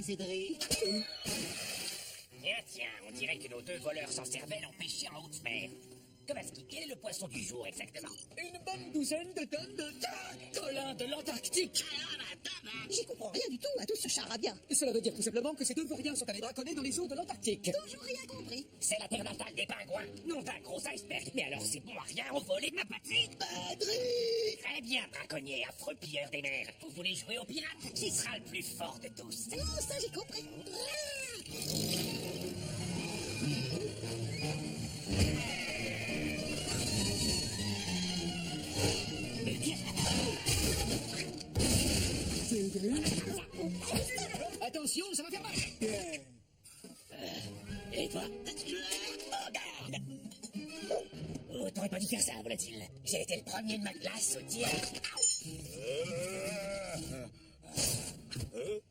Cédric. Tiens, on dirait que nos deux voleurs s'en servaient l'ont pêché en haute mer. Kowalski, quel est le poisson du jour exactement? Une bonne douzaine de tonnes de colin de l'Antarctique. J'y comprends rien du tout à tout ce charabia. Cela veut dire tout simplement que ces deux vauriens sont allés braconner dans les eaux de l'Antarctique. Toujours rien compris. C'est la terre natale des pingouins, non d'un gros iceberg. Mais alors c'est bon à rien, on volé de ma patrie. Patrick! Très bien, braconnier, affreux pilleur des mers. Vous voulez jouer au pirate? Qui sera le plus fort de tous? Non, ça j'ai compris. Attention, ça va faire mal. Et toi? Oh, garde! Oh, t'aurais pas dû faire ça, volatile. J'ai été le premier de ma classe au tir.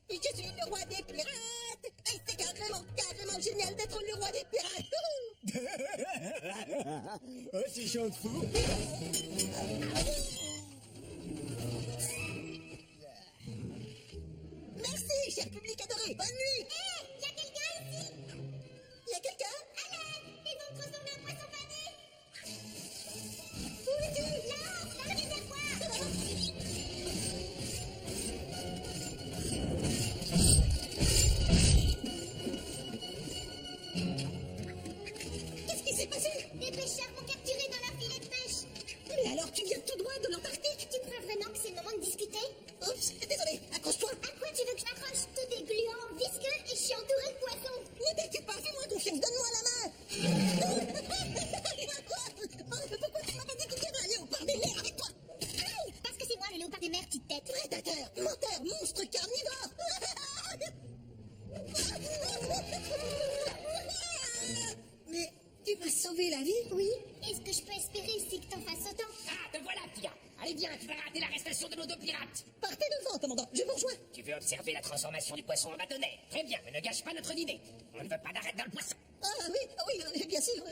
Je suis le roi des pirates. Et c'est carrément génial d'être le roi des pirates. Oh, c'est chant de fou. Merci, cher public adoré. Bonne nuit. Hé, y'a quelqu'un ici? Y a quelqu'un? Allez, ils vont transformer en poisson pané. Où es-tu? Là, dans le réservoir. Qu'est-ce qui s'est passé? Des pêcheurs m'ont capturé dans leur filet de pêche. Mais alors tu viens tout droit de l'Antarctique? Tu crois vraiment que c'est le moment de discuter? Oups, désolé, accroche-toi. À quoi tu veux que je m'accroche? Tout est gluant, visqueux et je suis entouré de poissons. Ne t'inquiète pas, fais-moi confiance, donne-moi la main. Pourquoi tu m'as pas dit qu'il y avait un léopard des mers avec toi? Aïe, parce que c'est moi le léopard des mers, petite tête. Prédateur, menteur, monstre carnivore. Mais tu m'as sauvé la vie? Oui, et ce que je peux espérer, c'est que t'en fasses autant. Ah, te voilà, petit gars. Allez, viens, tu vas rater l'arrestation de nos deux pirates. Partez devant, commandant, je vous rejoins. Tu veux observer la transformation du poisson en bâtonnet? Très bien, mais ne gâche pas notre dîner. On ne veut pas d'arrêt dans le poisson. Ah oui, bien sûr.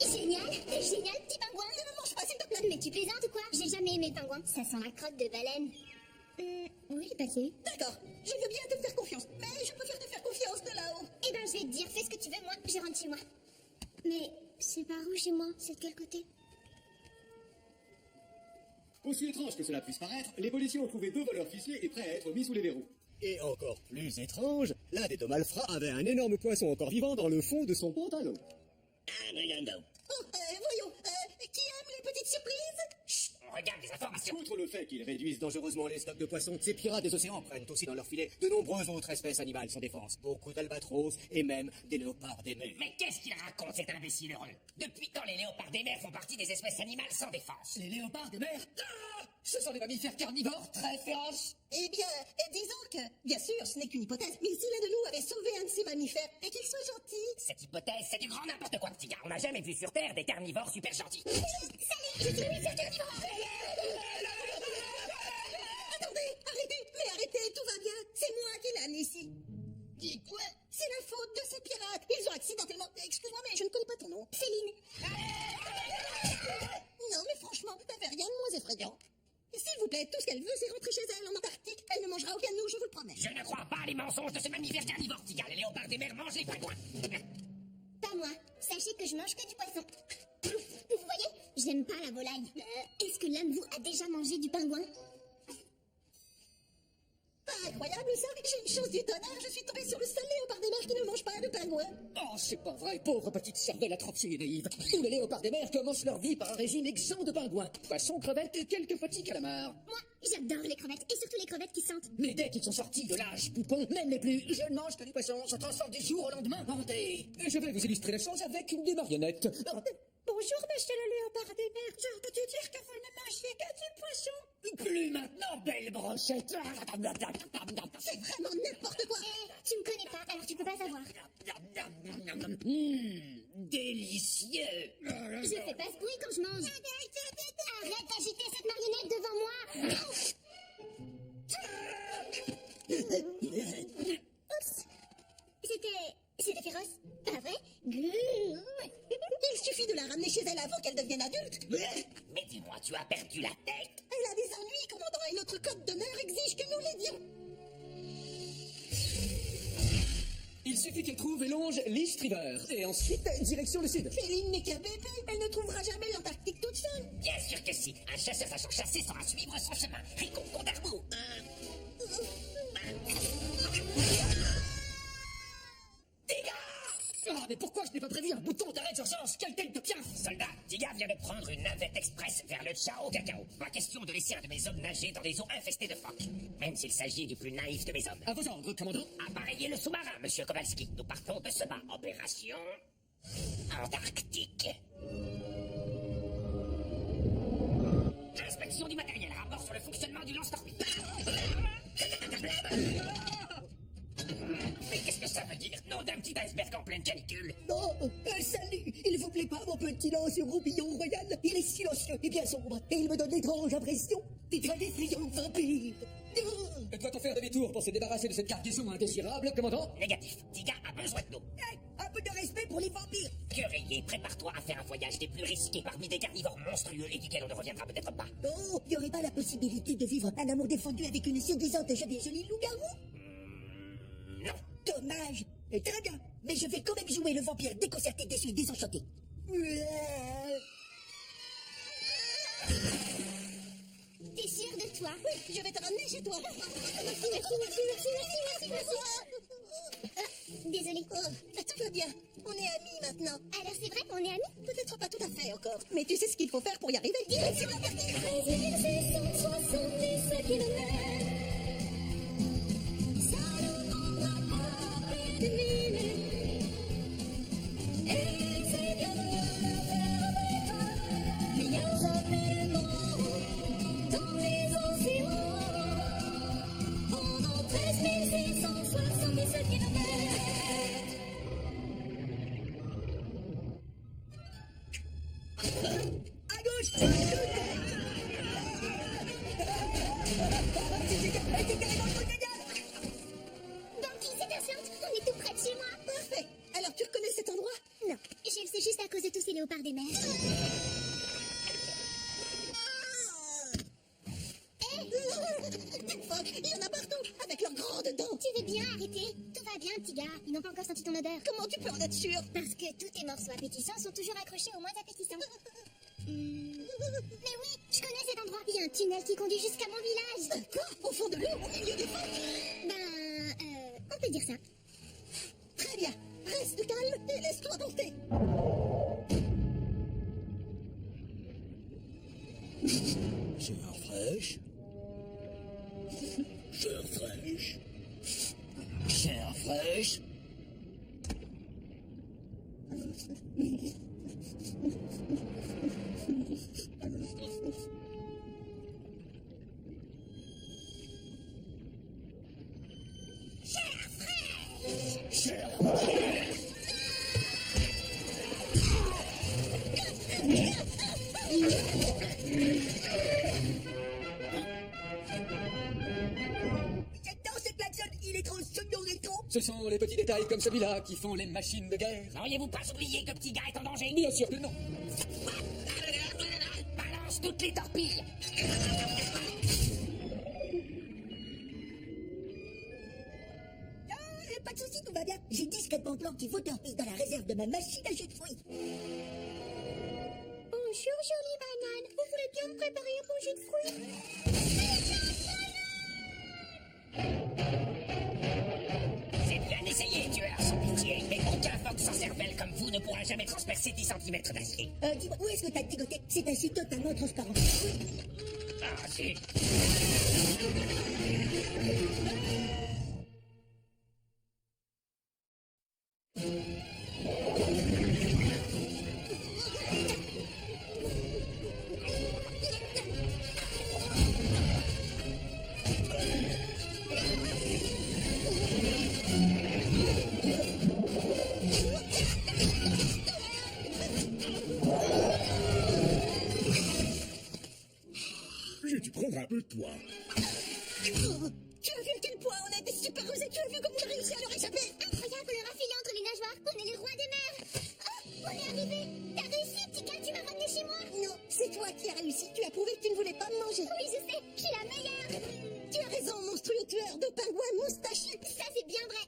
Génial, génial, petit pingouin. Ne me mange pas, s'il te plaît. Mais tu plaisantes ou quoi? J'ai jamais aimé le pingouin. Ça sent la crotte de baleine. Oui, passé. D'accord, je veux bien te faire confiance, mais je préfère te faire confiance de là-haut. Eh ben, je vais te dire, fais ce que tu veux, moi, je rentre chez moi. Mais c'est par où chez moi? C'est de quel côté? Aussi étrange que cela puisse paraître, les policiers ont trouvé deux voleurs ficelés et prêts à être mis sous les verrous. Et encore plus étrange, l'un des deux malfrats avait un énorme poisson encore vivant dans le fond de son pantalon. Oh, voyons, qui aime les petites surprises? Chut, on regarde des informations. Outre le fait qu'ils réduisent dangereusement les stocks de poissons, ces pirates des océans prennent aussi dans leur filet de nombreuses autres espèces animales sans défense. Beaucoup d'albatros et même des léopards des mers. Mais qu'est-ce qu'il raconte, cet imbécile heureux? Depuis quand les léopards des mers font partie des espèces animales sans défense? Les léopards des mers, ce sont des mammifères carnivores très féroces. Eh bien, disons que, bien sûr, ce n'est qu'une hypothèse, mais si l'un de nous avait sauvé un de ces mammifères et qu'il soit gentil... Cette hypothèse, c'est du grand n'importe quoi, petit gars. On n'a jamais vu sur Terre des carnivores super gentils. Salut, je suis Louis carnivore. Arrêtez, tout va bien. C'est moi qui l'ai amené ici. Dis quoi? C'est la faute de ces pirates. Ils ont accidentellement... Excuse-moi, mais je ne connais pas ton nom. Céline. Non, mais franchement, t'avais rien de moins effrayant. S'il vous plaît, tout ce qu'elle veut, c'est rentrer chez elle en Antarctique. Elle ne mangera aucun de nous, je vous le promets. Je ne crois pas les mensonges de ce mammifère carnivore, petit gars. Les léopards des mers mangent les pingouins. Pas moi. Sachez que je mange que du poisson. Vous voyez, j'aime pas la volaille. Est-ce que l'un de vous a déjà mangé du pingouin? Pas incroyable, ça? J'ai une chance du tonnerre. Je suis tombée sur le seul léopard des mers qui ne mange pas de pingouin. Oh, c'est pas vrai, pauvre petite cervelle atrophiée et naïve. Tous les léopards des mers commencent leur vie par un régime exempt de pingouins. Poissons, crevettes et quelques petits calamars. Moi, j'adore les crevettes, et surtout les crevettes qui sentent. Mais dès qu'ils sont sortis de l'âge poupon, même les plus je ne mange que du poisson se transforment du jour au lendemain en des... Et je vais vous illustrer la chose avec des marionnettes. Bonjour, monsieur le léopard des mers. J'ai entendu dire que vous ne mangiez que du poisson. Plus maintenant, belle brochette. C'est vraiment n'importe quoi. Tu me connais pas, alors tu peux pas savoir. Délicieux. Je fais pas ce bruit quand je mange. Arrête d'agiter cette marionnette devant moi. Oups. C'était féroce. Pas vrai? Il suffit de la ramener chez elle avant qu'elle devienne adulte. Mais dis-moi, tu as perdu la tête? Elle a des ennuis, commandant, et notre code d'honneur exige que nous l'aidions. Il suffit qu'elle trouve et longe Lich River. Et ensuite, direction le sud. Féline n'est qu'un bébé. Elle ne trouvera jamais l'Antarctique toute seule. Bien sûr que si. Un chasseur sachant chasser saura suivre son chemin. Rico Condarbo. Ah, mais pourquoi je n'ai pas prévu un bouton d'arrêt d'urgence? Quelle tête de piaf! Soldat, Tiga vient de prendre une navette express vers le Chao Cacao. Pas question de laisser un de mes hommes nager dans des eaux infestées de phoques. Même s'il s'agit du plus naïf de mes hommes. À vos ordres, commandant. Appareillez le sous-marin, monsieur Kowalski. Nous partons de ce bas. Opération Antarctique. Inspection du matériel. Rapport sur le fonctionnement du lance-torpille. Mais qu'est-ce que ça veut dire? Nom d'un petit iceberg en pleine canicule. Oh, salut! Il vous plaît pas, mon petit lance roupillon royal? Il est silencieux et bien sombre, et il me donne l'étrange impression d'être un effrayant vampire. Doit-on faire demi-tour pour se débarrasser de cette cargaison indésirable, commandant? Négatif. Tiga a besoin de nous. Hey, un peu de respect pour les vampires! Querellé, prépare-toi à faire un voyage des plus risqués parmi des carnivores monstrueux et duquel on ne reviendra peut-être pas. Oh, y aurait pas la possibilité de vivre un amour défendu avec une séduisante jeune et jolie loup-garou? Non. Dommage. Très bien, mais je vais quand même jouer le vampire déconcerté, déçu et désenchanté. T'es sûr de toi? Oui, je vais te ramener chez toi. Désolée. Oh, tout va bien. On est amis maintenant. Alors c'est vrai qu'on est amis? Peut-être pas tout à fait encore. Mais tu sais ce qu'il faut faire pour y arriver. Direction Antarctique. 177 kilomètres. Ça ne demandera pas de minutes. Et c'est bien de le faire avec toi. Il n'y a jamais de mort dans les océans. Pendant 13 677 kilomètres. À gauche! Banky, c'est ta sorte. On est tout près de chez moi. Parfait. Alors tu reconnais cet endroit? Non, je le sais juste à cause de tous ces léopards des mers. Fuck, il y en a partout, avec leurs grandes dents. Tu veux bien arrêter? Tout va bien, petit gars. Ils n'ont pas encore senti ton odeur. Comment tu peux en être sûr? Parce que tous tes morceaux appétissants sont toujours accrochés aux moins appétissants. Mais oui, je connais cet endroit. Il y a un tunnel qui conduit jusqu'à mon village. Quoi? Au fond de l'eau, au milieu des phoques? On peut dire ça. Très bien. Reste calme et laisse-toi porter. Chair fraîche. Chair fraîche. Chair fraîche. Chair fraîche. J'adore ce klaxon, il est trop sonorétro. Ce sont les petits détails comme celui-là qui font les machines de guerre. N'auriez-vous pas oublié que petit gars est en danger? Bien sûr que non. Balance toutes les torpilles. Pas de soucis, tout va bien. J'ai discrètement planté vos torpilles dans la réserve de ma machine à jus de fruits. Bonjour, jolie banane. Vous voulez bien me préparer un bon jus de fruits? C'est bien essayé, tueur sans pitié. Mais aucun phoque sans cervelle comme vous ne pourra jamais transpercer 10 cm d'acier. Dis-moi, où est-ce que t'as tigoté? C'est ainsi totalement transparent. Ah, si. poids. Oh, tu as vu à quel point on a été super rusés. Tu as vu comment on a réussi à leur échapper. Incroyable, le rafilet entre les nageoires. On est les rois des mers. Oh, on est arrivés. T'as réussi, petit gars, tu m'as ramené chez moi. Non, c'est toi qui as réussi. Tu as prouvé que tu ne voulais pas me manger. Oui, je sais, je suis la meilleure. Tu as raison, monstrueux tueur de pingouins moustachus. Ça, c'est bien vrai.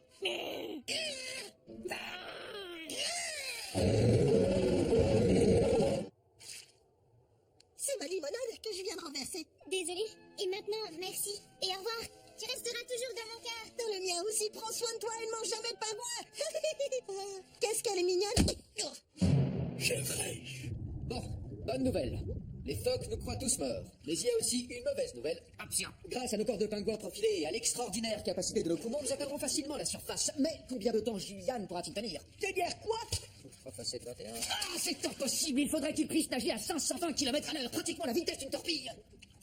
C'est ma limonade que je viens de renverser. Désolée. Et maintenant, merci. Et au revoir. Tu resteras toujours dans mon cœur. Dans le mien aussi, prends soin de toi et ne mange jamais de pingouin. Qu'est-ce qu'elle est mignonne. Chef fraîche. Bon, bonne nouvelle. Les phoques nous croient tous morts. Mais il y a aussi une mauvaise nouvelle. Option. Grâce à nos corps de pingouins profilés et à l'extraordinaire capacité de nos poumons, nous atteindrons facilement la surface. Mais combien de temps Julian pourra-t-il tenir? Tenir quoi? 3 fois 7, 21. Ah, c'est impossible. Il faudrait qu'il puisse nager à 520 km/h, pratiquement la vitesse d'une torpille.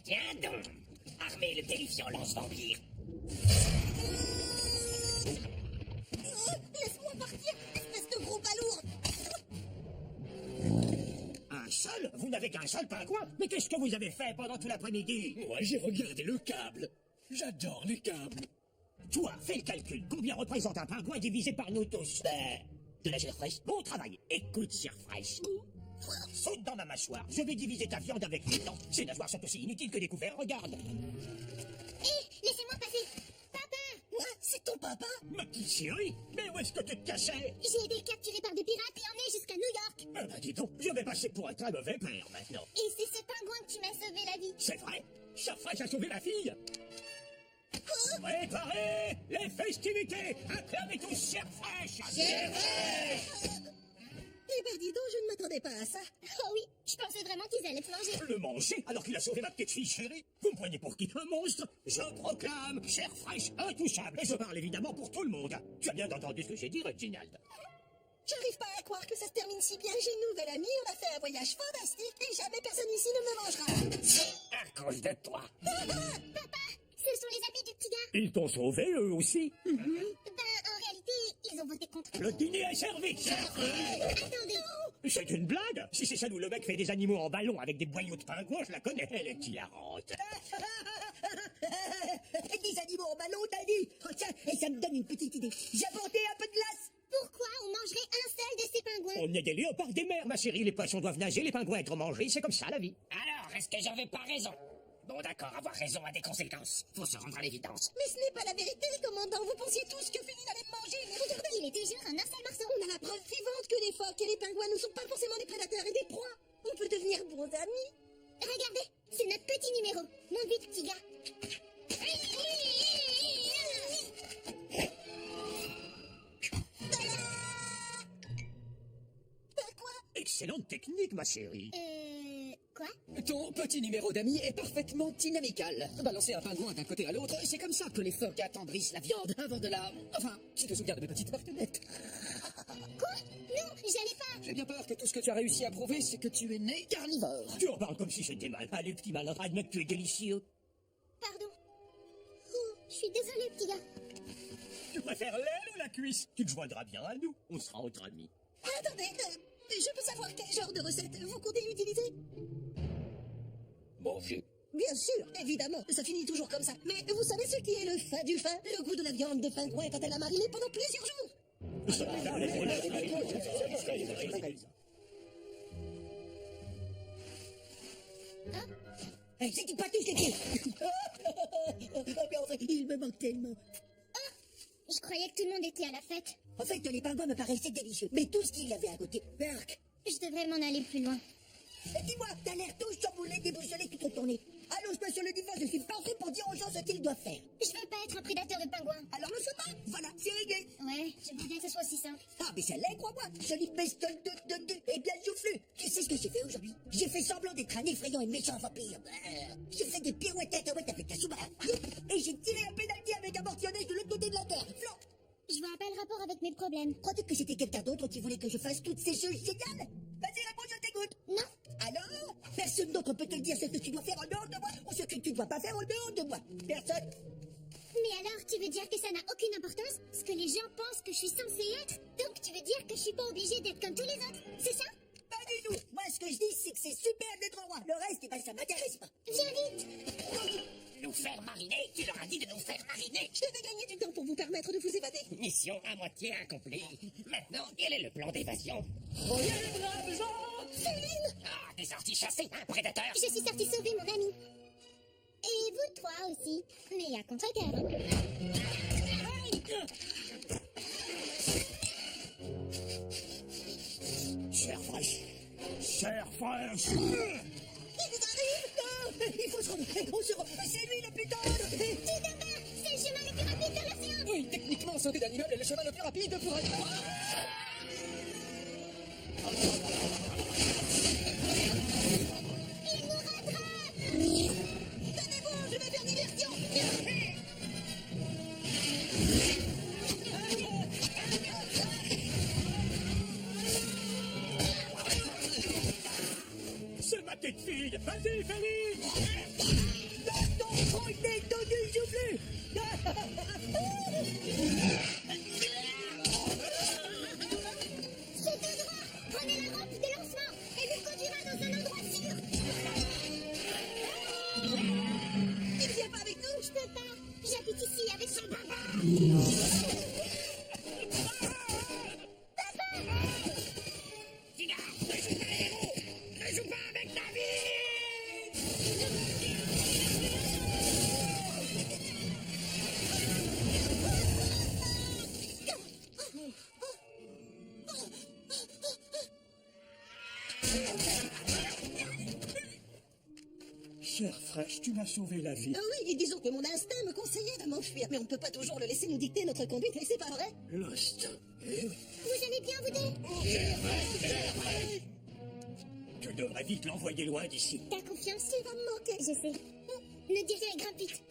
Tiens donc. Armez le terrifiant lance-vampire. Laisse-moi partir, espèce de gros balourd. Un seul? Vous n'avez qu'un seul pingouin? Mais qu'est-ce que vous avez fait pendant tout l'après-midi? Moi, j'ai regardé le câble. J'adore les câbles. Toi, fais le calcul. Combien représente un pingouin divisé par nous tous? De la chair fraîche. Bon travail. Écoute, chair fraîche. Saute dans ma mâchoire. Je vais diviser ta viande avec mes dents. Ces nageoires sont aussi inutiles que des couverts. Regarde. Hé, laissez-moi passer. Papa, Quoi? C'est ton papa? Ma petite chérie, mais où est-ce que tu te cachais? j'ai été capturé par des pirates et emmené jusqu'à New York. Ah bah dis donc, je vais passer pour un très mauvais père maintenant. Et c'est ce pingouin qui m'a sauvé la vie. C'est vrai? Chair fraîche a sauvé la fille? Préparez les festivités! Acclamez tous chair fraîche! Chair fraîche! Eh ben dis donc, je ne m'attendais pas à ça. Oh oui, je pensais vraiment qu'ils allaient te manger. Le manger alors qu'il a sauvé ma petite fille chérie? Vous me prenez pour qui? Un monstre? Je proclame chair fraîche intouchable. Et je parle évidemment pour tout le monde. Tu as bien entendu ce que j'ai dit, Reginald? J'arrive pas à croire que ça se termine si bien. J'ai une nouvelle amie, on a fait un voyage fantastique et jamais personne ici ne me mangera. À cause de toi. Papa, ce sont les amis du petit gars. Ils t'ont sauvé eux aussi? Ben, en réalité, ils ont voté contre. Le dîner est servi. Attendez. C'est une blague? Si c'est celle où le mec fait des animaux en ballon avec des boyaux de pingouins, je la connais, elle est hilarante. Des animaux en ballon, t'as dit? Oh, tiens, et ça me donne une petite idée. J'ai apporté un peu de glace. Pourquoi on mangerait un seul de ces pingouins? On est des léopards des mers, ma chérie. Les poissons doivent nager, les pingouins être mangés, c'est comme ça la vie. Alors, est-ce que j'avais pas raison? Bon d'accord, avoir raison a des conséquences. Faut se rendre à l'évidence. Mais ce n'est pas la vérité, commandant. Vous pensiez tous que Félix allait me manger, mais regardez. Il était juste un seul morceau. On a la preuve vivante que les phoques et les pingouins ne sont pas forcément des prédateurs et des proies. On peut devenir bons amis. Regardez, c'est notre petit numéro. Monte vite, petit gars. Quoi? Excellente technique, ma chérie. Quoi? Ton petit numéro d'amis est parfaitement dynamical. Balancer un pingouin d'un côté à l'autre, c'est comme ça que les phoques attendrissent la viande avant de la... Enfin, tu te souviens de mes petites marionnettes? Quoi? Non, j'allais pas. J'ai bien peur que tout ce que tu as réussi à prouver, c'est que tu es né carnivore. Tu en parles comme si c'était mal. Allez, petit malin, admets que tu es délicieux. Pardon. Oh, je suis désolée, petit gars. Tu préfères l'aile ou la cuisse? Tu te joindras bien à nous. On sera entre amis. Attendez, je peux savoir quel genre de recette vous comptez utiliser? Mon vieux. Bien sûr, évidemment, ça finit toujours comme ça. Mais vous savez ce qui est le fin du fin? Le goût de la viande de pingouin quand elle a mariné pendant plusieurs jours. C'est pas tout, c'était. Mais en fait, il me manque tellement. Je croyais que tout le monde était à la fête. En fait, les pingouins me paraissaient délicieux. Mais tout ce qu'il y avait à côté, berk. Je devrais m'en aller plus loin. Et dis-moi, t'as l'air tout chamboulé, déboussolé, tout retourné. Allonge-toi sur le divan, je suis parfait pour dire aux gens ce qu'ils doivent faire. Je veux pas être un prédateur de pingouins. Alors le sois pas. Voilà, c'est réglé. Ouais, j'aimerais bien que ce soit aussi simple. Ah, mais ça l'est, crois-moi. Jolie bestole de et bien joufflu. Tu sais ce que j'ai fait aujourd'hui? J'ai fait semblant d'être un effrayant et méchant vampire. J'ai fait des pirouettes avec la sous-marin. Et j'ai tiré un pénalty avec un mortionnage de l'autre côté de la terre. Flan. Je vois pas le rapport avec mes problèmes. Crois-tu que c'était quelqu'un d'autre qui voulait que je fasse toutes ces choses géniales? Vas-y, réponds, je t'écoute. Non. Alors? Personne d'autre peut te dire ce que tu dois faire en dehors de moi ou ce que tu ne dois pas faire en dehors de moi. Personne. Mais alors, tu veux dire que ça n'a aucune importance? Ce que les gens pensent que je suis censée être? Donc tu veux dire que je suis pas obligée d'être comme tous les autres? C'est ça? Pas du tout. Moi, ce que je dis, c'est que c'est super d'être roi. Le reste, eh ben, ça m'intéresse pas. Viens vite. faire mariner. Tu leur as dit de nous faire mariner. Je devais gagner du temps pour vous permettre de vous évader. Mission à moitié accomplie. Maintenant, quel est le plan d'évasion? Voyez, braves gens! Céline! Ah, t'es sorti chasser un prédateur? Je suis sortie sauver mon ami. Et vous trois aussi. Mais à contre-cœur. Cher fraîche. Cher fraîche. Il nous arrive! Non! Il faut se rendre! On se rend! C'est lui le putain! Tout d'abord, c'est le chemin le plus rapide vers l'océan. Oui, techniquement, sauter d'animal est le chemin le plus rapide pour être... Il nous rattrape. Tenez-vous, je vais faire diversion! C'est ma petite fille. Vas-y, Félix. Non! Oh, il est tendu, souffle! C'est tout droit. Prenez la rampe de lancement. Elle vous conduira dans un endroit sûr. Il vient pas avec nous? Je peux pas. J'habite ici avec son papa. Tina, ne joue pas les héros. Ne joue pas avec ta vie. Cher fraîche, tu m'as sauvé la vie. Ah oui, et disons que mon instinct me conseillait de m'enfuir. Mais on ne peut pas toujours le laisser nous dicter notre conduite, et c'est pas vrai? L'instinct. Eh oui. Vous allez bien, vous deux? Tu devrais vite l'envoyer loin d'ici. T'as confiance? Il va me manquer. Je sais. Ne dis rien, grimpe vite.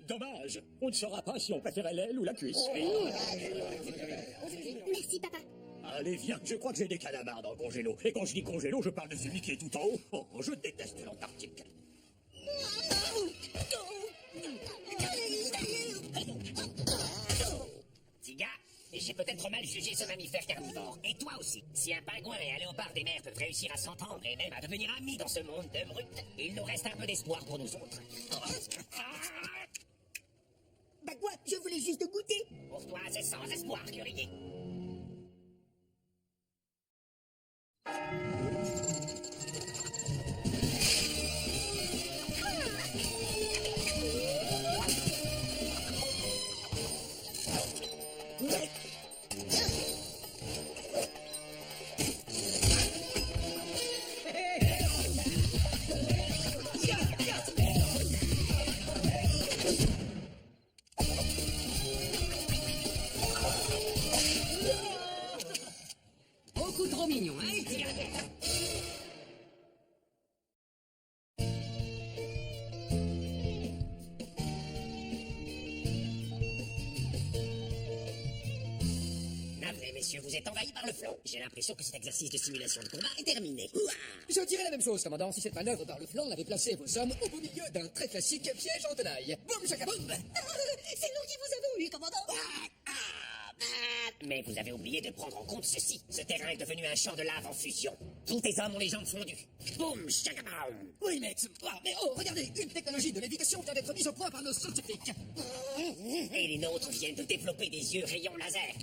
Dommage. On ne saura pas si on préférait l'aile ou la cuisse. Merci, papa. Allez, viens. Je crois que j'ai des calamars dans le congélo. Et quand je dis congélo, je parle de celui qui est tout en haut. Oh, je déteste l'Antarctique. Tiga, j'ai peut-être mal jugé ce mammifère carnivore. Et toi aussi. Si un pingouin et un léopard des mers peuvent réussir à s'entendre et même à devenir amis dans ce monde de brutes, il nous reste un peu d'espoir pour nous autres. Bah quoi? Je voulais juste goûter! Pour toi, c'est sans espoir, Curie. Beaucoup trop mignon, hein, Tiga? Navré, messieurs, vous êtes envahis par le flanc. J'ai l'impression que cet exercice de simulation de combat est terminé. Ouah. Je dirais la même chose, commandant, si cette manœuvre par le flanc avait placé vos hommes au beau milieu d'un très classique piège en tenaille. Boum, chakaboum! C'est nous qui vous avons eu, commandant. Mais vous avez oublié de prendre en compte ceci. Ce terrain est devenu un champ de lave en fusion. Tous tes hommes ont les jambes fondues. Boum, chakaboum. Oui, mais oh, regardez, une technologie de lévitation vient d'être mise au point par nos scientifiques. Et les nôtres viennent de développer des yeux rayons laser.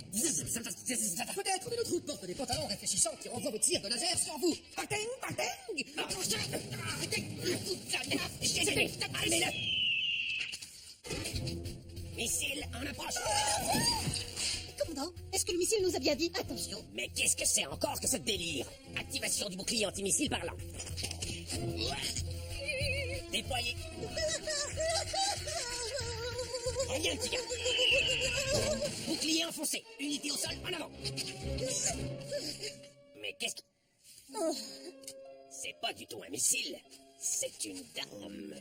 Peut-être mais notre route porte des pantalons réfléchissants qui renvoient vos tirs de laser sur vous. Pateng, pateng! Allez-le. Missile en approche. Commandant, est-ce que le missile nous a bien dit? Attention. Mais qu'est-ce que c'est encore que ce délire? Activation du bouclier antimissile parlant. Déployé. Reviens, petit gars. Bouclier enfoncé. Unité au sol, en avant. Mais qu'est-ce que... C'est pas du tout un missile. C'est une dame.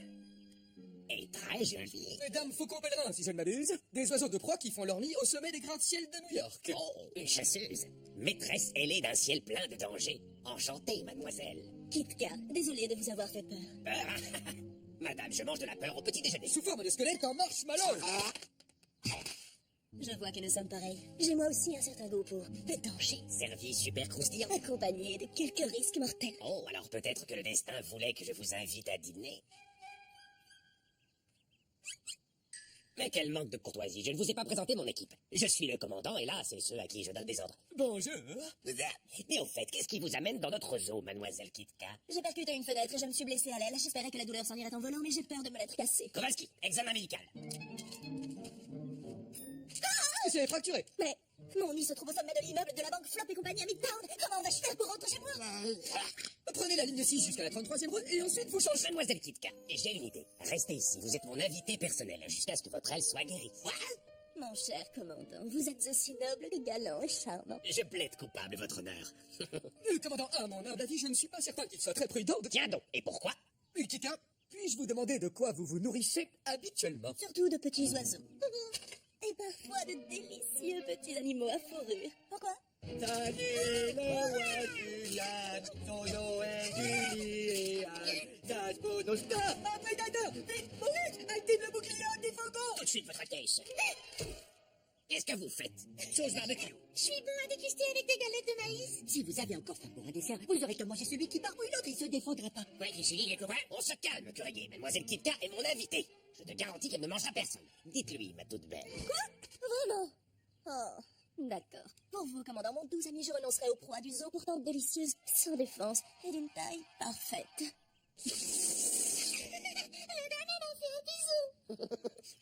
Et très jolie. Mesdames Faucon-Pèlerin, si je ne m'abuse, des oiseaux de proie qui font leur nid au sommet des gratte-ciel de New York. Oh, une chasseuse. Maîtresse ailée d'un ciel plein de dangers. Enchantée, mademoiselle. Kitka, désolé de vous avoir fait peur. Peur. Madame, je mange de la peur au petit déjeuner. Sous forme de squelette en marshmallow. Je vois fois que nous sommes pareils. J'ai moi aussi un certain goût pour le danger, Servi super croustillant. accompagné de quelques risques mortels. Oh, alors peut-être que le destin voulait que je vous invite à dîner. Mais quel manque de courtoisie, je ne vous ai pas présenté mon équipe. Je suis le commandant et là, c'est ceux à qui je donne des ordres. Bonjour. Mais au fait, qu'est-ce qui vous amène dans notre zoo, mademoiselle Kitka? J'ai percuté une fenêtre et je me suis blessée à l'aile. J'espérais que la douleur s'en irait en volant, mais j'ai peur de me l'être cassée. Kowalski, examen médical. C'est fracturé. Mais mon nid se trouve au sommet de l'immeuble de la banque Flop et compagnie à Midtown. Comment vais-je faire pour rentrer chez moi? Prenez la ligne 6 jusqu'à la 33e rue et ensuite vous changez. Mademoiselle Kitka, j'ai une idée. Restez ici, vous êtes mon invité personnel jusqu'à ce que votre aile soit guérie. Mon cher commandant, vous êtes aussi noble que galant et charmant. Je plaide coupable, votre honneur. Commandant, à mon humble avis, je ne suis pas certain qu'il soit très prudent de... Tiens donc, et pourquoi? Kitka, puis-je vous demander de quoi vous vous nourrissez habituellement? Surtout de petits oiseaux. Et parfois de délicieux petits animaux à fourrure. Pourquoi? Tout de suite, votre caisse. Qu'est-ce que vous faites? Sauce barbecue. Je suis bon à déguster avec des galettes de maïs. Si vous avez encore faim pour un dessert, vous aurez qu'à manger celui qui barbouille l'autre, il se défendra pas. Ouais, Richelieu, les copains, on se calme, Curier. Mademoiselle Kitka est mon invitée. Je te garantis qu'elle ne mangera personne. Dites-lui, ma toute belle. Vraiment? Oh, d'accord. Pour vous, commandant, mon doux ami, je renoncerai aux proies du zoo, pourtant délicieuses, sans défense, et d'une taille parfaite. La dame, elle m'a fait un bisou.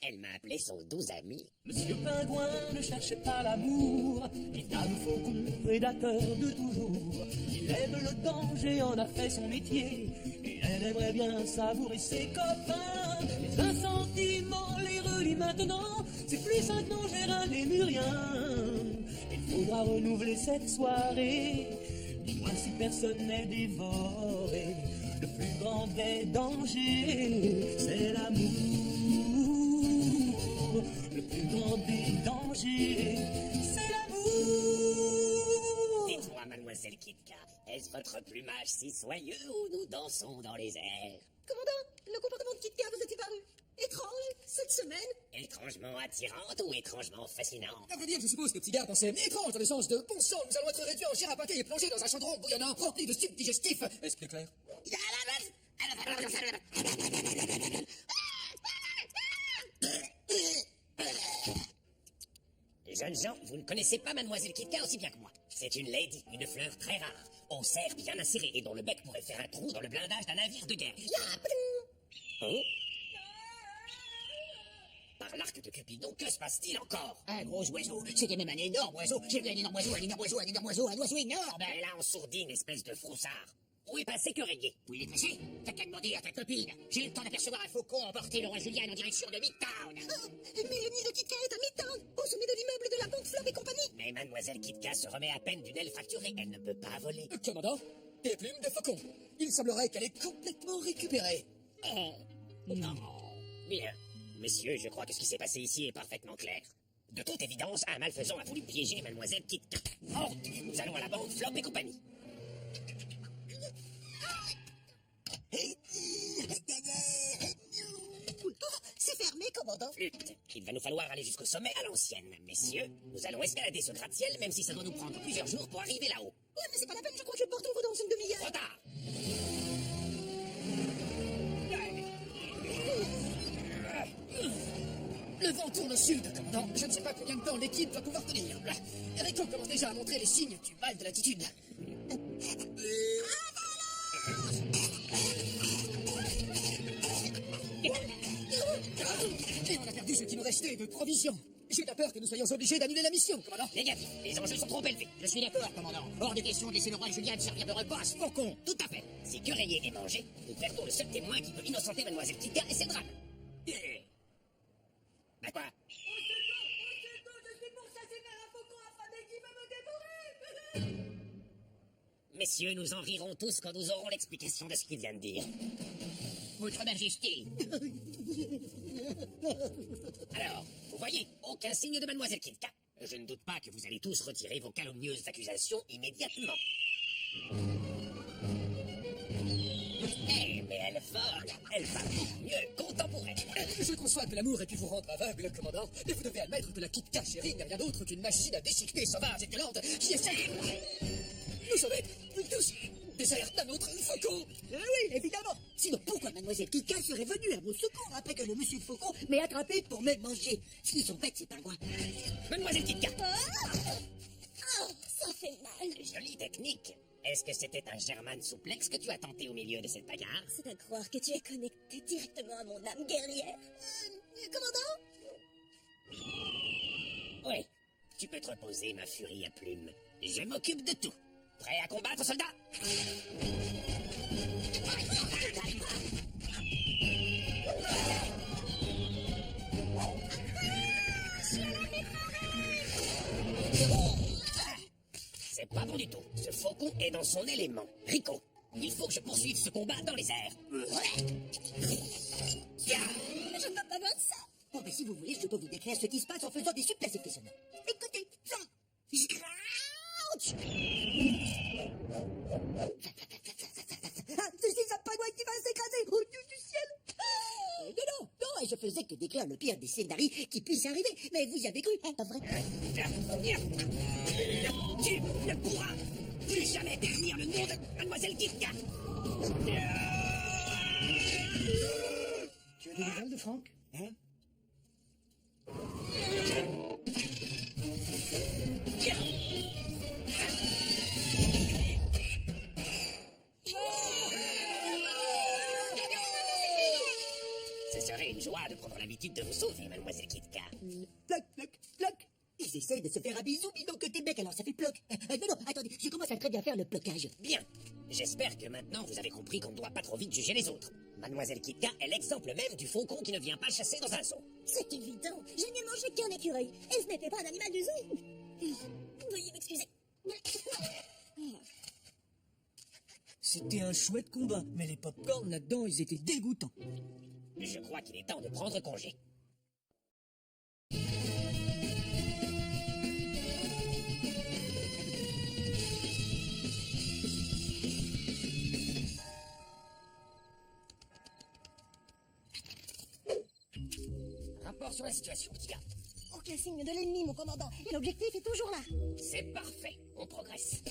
Elle m'a appelé son doux ami. Monsieur Pingouin ne cherche pas l'amour, est un faucon prédateur de toujours. Il aime le danger, en a fait son métier, et elle aimerait bien savourer ses copains. Les un sentiment les relie maintenant, c'est plus un danger un lémurien. Il faudra renouveler cette soirée, dis-moi si personne n'est dévoré. Le plus grand des dangers, c'est l'amour. Le plus grand des dangers, c'est l'amour. Dites-moi, mademoiselle Kitka, est-ce votre plumage si soyeux ou nous dansons dans les airs? Commandant, le comportement de Kitka vous est apparu étrange cette semaine. Étrangement attirante ou étrangement fascinante? À vrai dire, je suppose que petit gars pensait étrange dans le sens de bon sang, nous allons être réduits en chair à pâté et plongés dans un chaudron bouillonnant rempli de sucs digestifs. Est-ce plus clair? Jeunes gens, vous ne connaissez pas mademoiselle Kitka aussi bien que moi. C'est une lady, une fleur très rare, au cerf bien acéré et dont le bec pourrait faire un trou dans le blindage d'un navire de guerre. Oh. Par l'arc de Cupidon, que se passe-t-il encore? Un gros oiseau, c'était même un énorme oiseau. J'ai vu un énorme oiseau, un énorme oiseau, un énorme oiseau, un oiseau énorme. Elle a en sourdine, espèce de froussard. Où est passé Curier? Où il est passé? T'as qu'à demander à ta copine. J'ai eu le temps d'apercevoir un faucon emporter le roi Julien en direction de Midtown. Ah, mais le nid de Kitka est à Midtown, au sommet de l'immeuble de la banque Flop et compagnie. Mais mademoiselle Kitka se remet à peine d'une aile fracturée, elle ne peut pas voler. Commandant, des plumes de faucon. Il semblerait qu'elle est complètement récupérée. Non. Bien. Messieurs, je crois que ce qui s'est passé ici est parfaitement clair. De toute évidence, un malfaisant a voulu piéger mademoiselle Kitka. Honte! Nous allons à la banque Flop et compagnie. C'est fermé, commandant. Flûte, il va nous falloir aller jusqu'au sommet à l'ancienne. Messieurs, nous allons escalader ce gratte-ciel, même si ça doit nous prendre plusieurs jours pour arriver là-haut. Oui, mais c'est pas la peine, je crois que je porte vous dans une demi-heure. Trop tard! Le vent tourne au sud, commandant. Je ne sais pas combien de temps l'équipe va pouvoir tenir. Rico commence déjà à montrer les signes du mal de l'attitude. Et on a perdu ce qui nous restait de provisions. J'ai pas peur que nous soyons obligés d'annuler la mission, commandant. Négatif, les enjeux sont trop élevés. Je suis d'accord, commandant. Hors de question de laisser le roi Julien servir de repas à ce faucon. Tout à fait. Si Curier est mangé, nous perdons le seul témoin qui peut innocenter mademoiselle Kitka et c'est le drame. Bah quoi? Messieurs, nous en rirons tous quand nous aurons l'explication de ce qu'il vient de dire. Votre Majesté. Alors, vous voyez, aucun signe de mademoiselle Kitka. Je ne doute pas que vous allez tous retirer vos calomnieuses accusations immédiatement. Eh, mais Elle vole, elle va beaucoup mieux, content pour elle. Je conçois que l'amour ait pu vous rendre aveugle, commandant, mais vous devez admettre que la Kit Kat chérie n'est rien d'autre qu'une machine à déchiqueter sauvage et violente qui essaie de nous sauver tous des airs d'un autre faucon. Ah oui, évidemment. Sinon, pourquoi mademoiselle Kika serait venue à mon secours après que le monsieur Faucon m'ait attrapé pour me manger? Ils sont bêtes, ces pingouins. Mademoiselle Kit Kat. Oh, ça fait mal. Jolie technique. Est-ce que c'était un German souplex que tu as tenté au milieu de cette bagarre? C'est à croire que tu es connecté directement à mon âme guerrière. Commandant? Oui. Tu peux te reposer, ma furie à plumes. Je m'occupe de tout. Prêt à combattre, soldat? C'est pas bon du tout. Ce faucon est dans son élément. Rico, il faut que je poursuive ce combat dans les airs. Je ne peux pas voir ça. Bon, ben si vous voulez, je peux vous décrire ce qui se passe en faisant des supplesses exceptionnels. Écoutez, ça. Crouch. Ah, c'est un pingouin qui va s'écraser au Dieu du ciel. Non, et je faisais que décrire le pire des scénarios qui puisse arriver. Mais vous y avez cru, hein, pas vrai? Tu ne pourras plus jamais définir le nom de Mademoiselle Kit Kat. Tu as des nouvelles de Franck? Hein? Ce serait une joie de prendre l'habitude de vous sauver, Mademoiselle Kit Kat. Ploc, ploc, ploc. Ils essayent de se faire un bisou, bidon que tes mecs, alors ça fait ploc. Non, attendez, je commence à très bien faire le plocage. Bien. J'espère que maintenant vous avez compris qu'on ne doit pas trop vite juger les autres. Mademoiselle Kit Kat est l'exemple même du faucon qui ne vient pas chasser dans un zoo. C'est évident. Je n'ai mangé qu'un écureuil. Et ce n'était pas un animal du zoo. Veuillez m'excuser. C'était un chouette combat, mais les pop-corn là-dedans, ils étaient dégoûtants. Je crois qu'il est temps de prendre congé. Rapport sur la situation, petit gars. Aucun signe de l'ennemi, mon commandant. Et l'objectif est toujours là. C'est parfait, on progresse.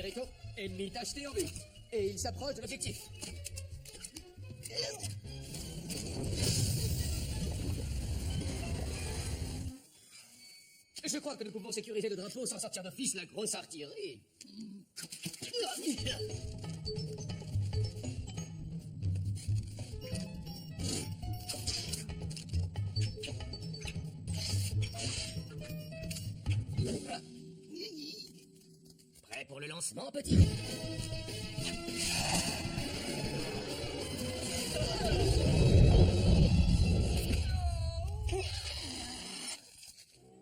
Rico, ennemi tacheté en vue. Et il s'approche de l'objectif. Je crois que nous pouvons sécuriser le drapeau sans sortir d'office la grosse artillerie. Prêt pour le lancement, petit?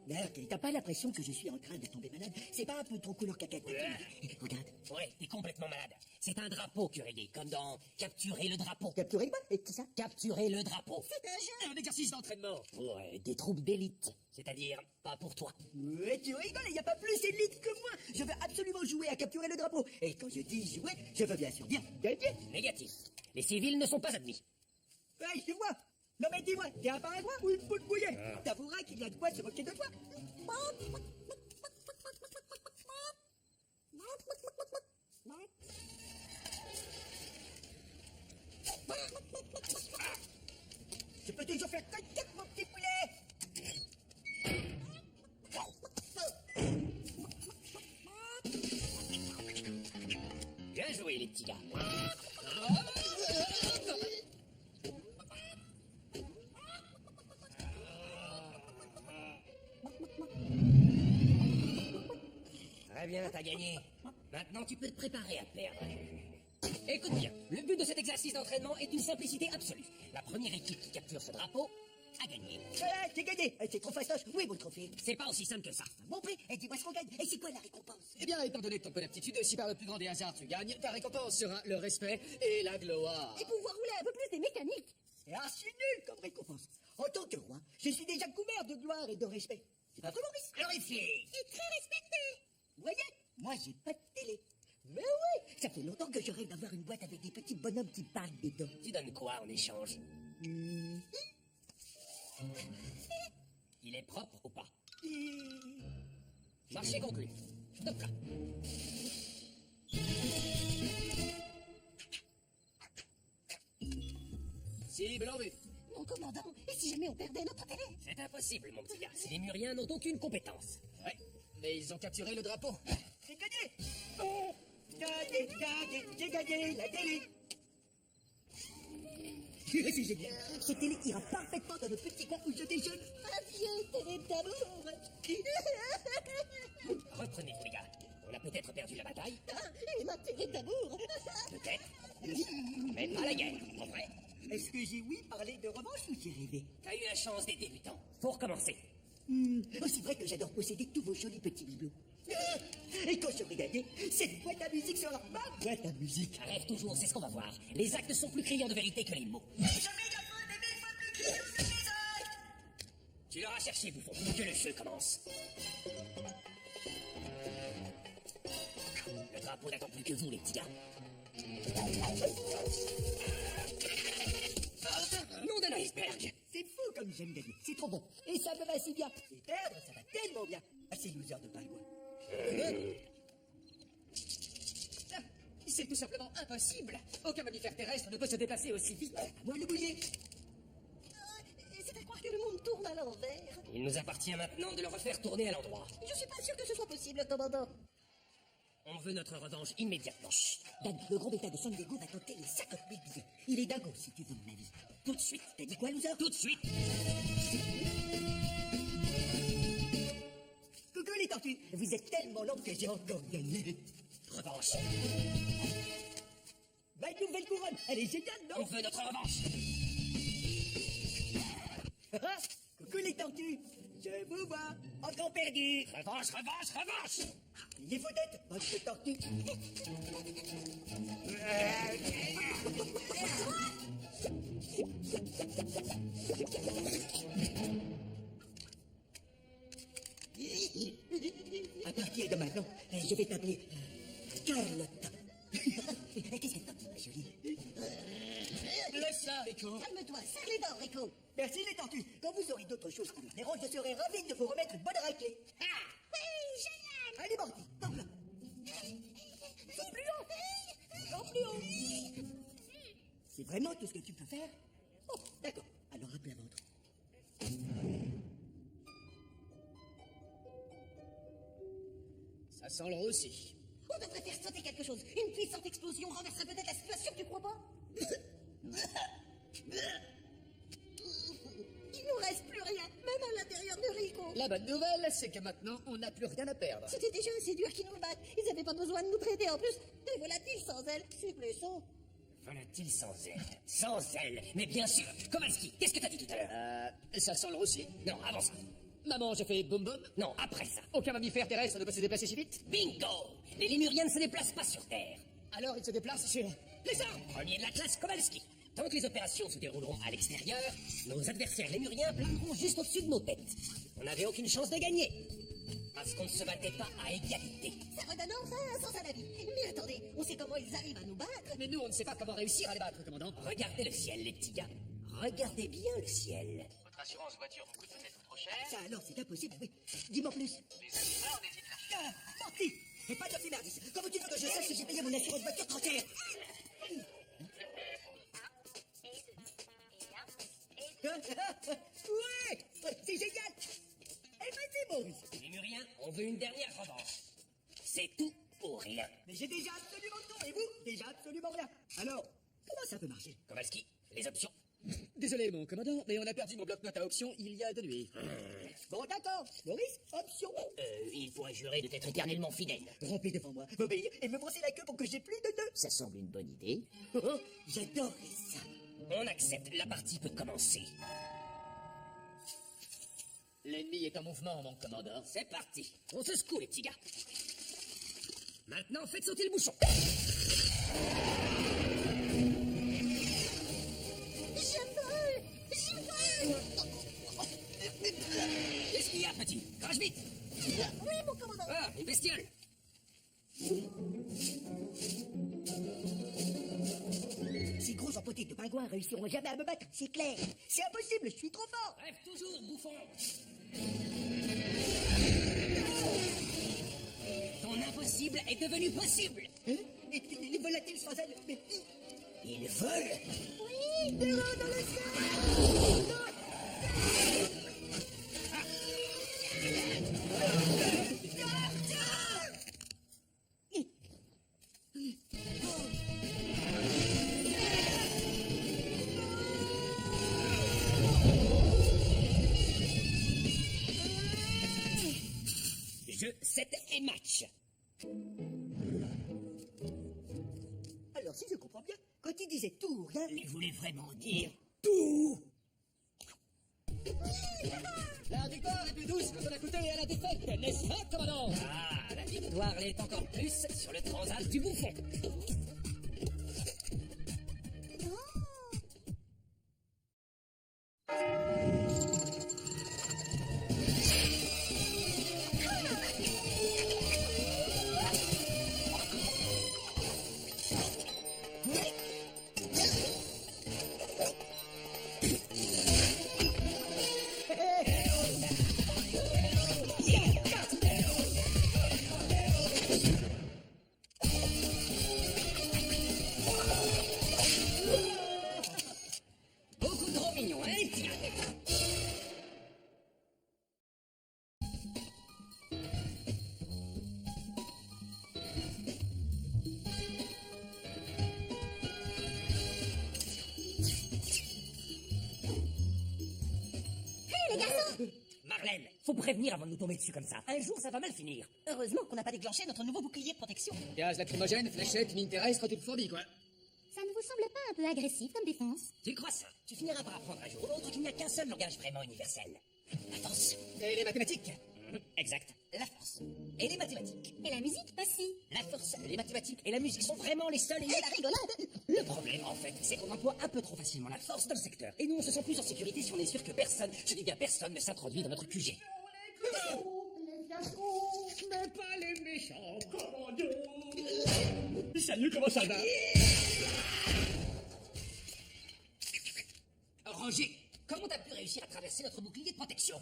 D'ailleurs, t'as pas l'impression que je suis en train de tomber malade? C'est pas un peu trop couleur cacahuète? Regarde. Ouais, t'es complètement malade. C'est un drapeau, Curélé, comme dans Capturer le drapeau. Capturé quoi? Et qui ça? Capturer le drapeau. Un exercice d'entraînement. Ouais, des troupes d'élite. C'est-à-dire, pas pour toi. Ouais, tu rigoles, il n'y a pas plus élite que moi. Je veux absolument jouer à capturer le drapeau. Et quand je dis jouer, je veux bien sûr dire gagner. Négatif. Les civils ne sont pas admis. Ouais, je vois. Non mais dis-moi, t'es un pingouin ou une poule mouillée? T'avoueras qu'il y a de quoi se moquer de toi. Je peux toujours faire contact, mon petit poulet. Bien joué, les petits gars. Très bien, t'as gagné. Maintenant, tu peux te préparer à perdre. Écoute bien, le but de cet exercice d'entraînement est d'une simplicité absolue. La première équipe qui capture ce drapeau a gagné. T'es gagné. C'est trop fastoche. Où est mon trophée? C'est pas aussi simple que ça. Mon prix. Et dis-moi ce qu'on gagne. Et c'est quoi la récompense? Eh bien, étant donné que ton peu d'aptitude, si par le plus grand des hasards tu gagnes, ta récompense sera le respect et la gloire. Et pouvoir rouler un peu plus des mécaniques. C'est archi nul comme récompense. En tant que roi, je suis déjà couvert de gloire et de respect. C'est pas vrai, Maurice? Glorifié. Et très respecté. Vous voyez? Moi, j'ai pas de télé. Mais oui! Ça fait longtemps que je rêve d'avoir une boîte avec des petits bonhommes qui parlent dedans. Tu donnes quoi en échange? Il est propre ou pas? Marché conclu. Stop là. Cible en vue. Mon commandant, et si jamais on perdait notre télé? C'est impossible, mon petit gars. Ces Lémuriens n'ont aucune compétence. Ouais, mais ils ont capturé le drapeau. J'ai gagné! Oh! Gagné, j'ai gagné la télé! C'est génial! Cette télé ira parfaitement dans le petit coin où je déjeune. Adieu, télé d'amour. Reprenez-vous, les gars. On a peut-être perdu la bataille. Et ma télé d'amour. Peut-être. Mais pas la guerre, en vrai. Est-ce que j'ai oui parlé de revanche ou j'ai rêvé? T'as eu la chance des débutants. Faut recommencer. Oh, c'est vrai que j'adore posséder tous vos jolis petits bibelots. Et quand j'aurai gagné, cette boîte à musique sera ma boîte à musique. Rêve toujours, c'est ce qu'on va voir. Les actes sont plus criants de vérité que les mots. Tu l'auras cherché, bouffon. Que le jeu commence. Le drapeau n'attend plus que vous, les petits gars. Nom d'un iceberg. C'est fou comme j'aime gagner. C'est trop bon. Et ça me va si bien. Et perdre, ça va tellement bien. Ah, ces losers de Palois. C'est tout simplement impossible. Aucun mammifère terrestre ne peut se déplacer aussi vite. Moi, le boulier. C'est à croire que le monde tourne à l'envers. Il nous appartient maintenant de le refaire tourner à l'endroit. Je suis pas sûr que ce soit possible, commandant. On veut notre revanche immédiatement. Dan, le grand bêta de San Diego va tenter les 50 000 billets. Il est dingo, si tu veux mon avis. Tout de suite. T'as dit quoi, loser? Tout de suite. Coucou les tortues. Vous êtes tellement lents que j'ai encore gagné. Revanche. Ma nouvelle couronne, elle est géniale, On non? veut notre revanche. Coucou les tortues. Je vous vois. Encore perdu. Revanche, revanche, revanche. Les faudettes, bande de tortues. À partir de maintenant, je vais t'appeler Carlotta. Qu'est-ce que t'as, ma jolie? Laisse ça, Rico. Calme-toi, serre les dents, Rico. Merci les tortues. Quand vous aurez d'autres choses qui vous dérangent, je serai ravi de vous remettre une bonne raclée. Oui, génial. Allez, Morty, tombe là. Tombe plus haut. Tombe plus haut. C'est vraiment tout ce que tu peux faire? Oh, d'accord. Alors, à plat ventre. Ça sent le roussi. On devrait faire sauter quelque chose. Une puissante explosion renverserait peut-être la situation, tu crois pas? Il nous reste plus rien, même à l'intérieur de Rico. La bonne nouvelle, c'est que maintenant, on n'a plus rien à perdre. C'était déjà assez dur qu'ils nous battent. Ils avaient pas besoin de nous traiter en plus. Des volatiles sans ailes, c'est blessant. Voilà-t-il sans elle? Sans elle. Mais bien sûr. Kowalski, qu'est-ce que t'as dit tout à l'heure? Ça sent le roussi. Non, avant ça. Maman, j'ai fait boum boum. Non, après ça. Aucun mammifère terrestre ne peut se déplacer si vite. Bingo! Les Lémuriens ne se déplacent pas sur Terre. Alors, ils se déplacent sur les arbres. Premier de la classe, Kowalski. Tant que les opérations se dérouleront à l'extérieur, nos adversaires lémuriens planeront juste au-dessus de nos têtes. On n'avait aucune chance de gagner. Parce qu'on ne se battait pas à égalité. Ça redonne enfin un sens à la vie. Mais attendez, on sait comment ils arrivent à nous battre. Mais nous, on ne sait pas comment réussir à les battre, commandant. Regardez le ciel, les petits gars. Regardez bien le ciel. Votre assurance voiture vous coûte peut-être trop cher. Ça alors, c'est impossible, oui. Dis-moi plus. Les assureurs n'hésitent pas. Morty! Et pas de merdis. Comment tu veux que je sache si j'ai payé mon assurance voiture trop cher? Ouais! C'est génial! Eh ben, c'est bon! Les Lémuriens, on veut une dernière revanche. C'est tout ou rien. Mais j'ai déjà absolument tout, et vous? Déjà absolument rien. Alors, comment ça peut marcher? Kowalski, les options. Désolé, mon commandant, mais on a perdu mon bloc-notes à option il y a 2 nuits. Bon, d'accord. Maurice, option. Il pourrait jurer de t'être éternellement fidèle. Rampez devant moi, m'obéir et me brosser la queue pour que j'ai plus de nœuds. Ça semble une bonne idée. J'adorerais ça. On accepte, la partie peut commencer. L'ennemi est en mouvement, mon commandant. C'est parti. On se secoue, les petits gars. Maintenant, faites sauter le bouchon. Je vole. Qu'est-ce qu'il y a, petit? Crache coins réussiront jamais à me battre, c'est clair. C'est impossible, je suis trop fort. Rêve toujours, bouffon. Ton impossible est devenu possible. Hein? Les volatiles sans ailes, mais... Il vole. Oui, de l'eau dans le ciel. Jeu 7 et match. Alors, si je comprends bien, quand il disait tour, hein, Il voulait vraiment dire tout. La victoire est plus douce que son à côté à la défaite, n'est-ce pas, commandant? Ah, la victoire l'est encore plus sur le transat du bouffon. Beaucoup trop mignon, hein, les petits gars? Les garçons! Marlène, faut prévenir avant de nous tomber dessus comme ça. Un jour, ça va mal finir. Heureusement qu'on n'a pas déclenché notre nouveau bouclier de protection. Gaz lacrymogène, fléchette, mine terrestre, toute fournie, quoi. Ça ne vous semble pas un peu agressif comme défense? Tu crois ça? Tu finiras par apprendre un jour ou l'autre qu'il n'y a qu'un seul langage vraiment universel. La force. Et les mathématiques? Exact. La force. Et les mathématiques. Et la musique aussi. La force, les mathématiques et la musique sont vraiment les seuls Et la rigolade! Le problème, en fait, c'est qu'on emploie un peu trop facilement la force dans le secteur. Et nous, on se sent plus en sécurité si on est sûr que personne, je dis bien personne, ne s'introduit dans notre QG. Mais pas les méchants commandos. Salut, comment ça va? Roger, comment t'as pu réussir à traverser notre bouclier de protection?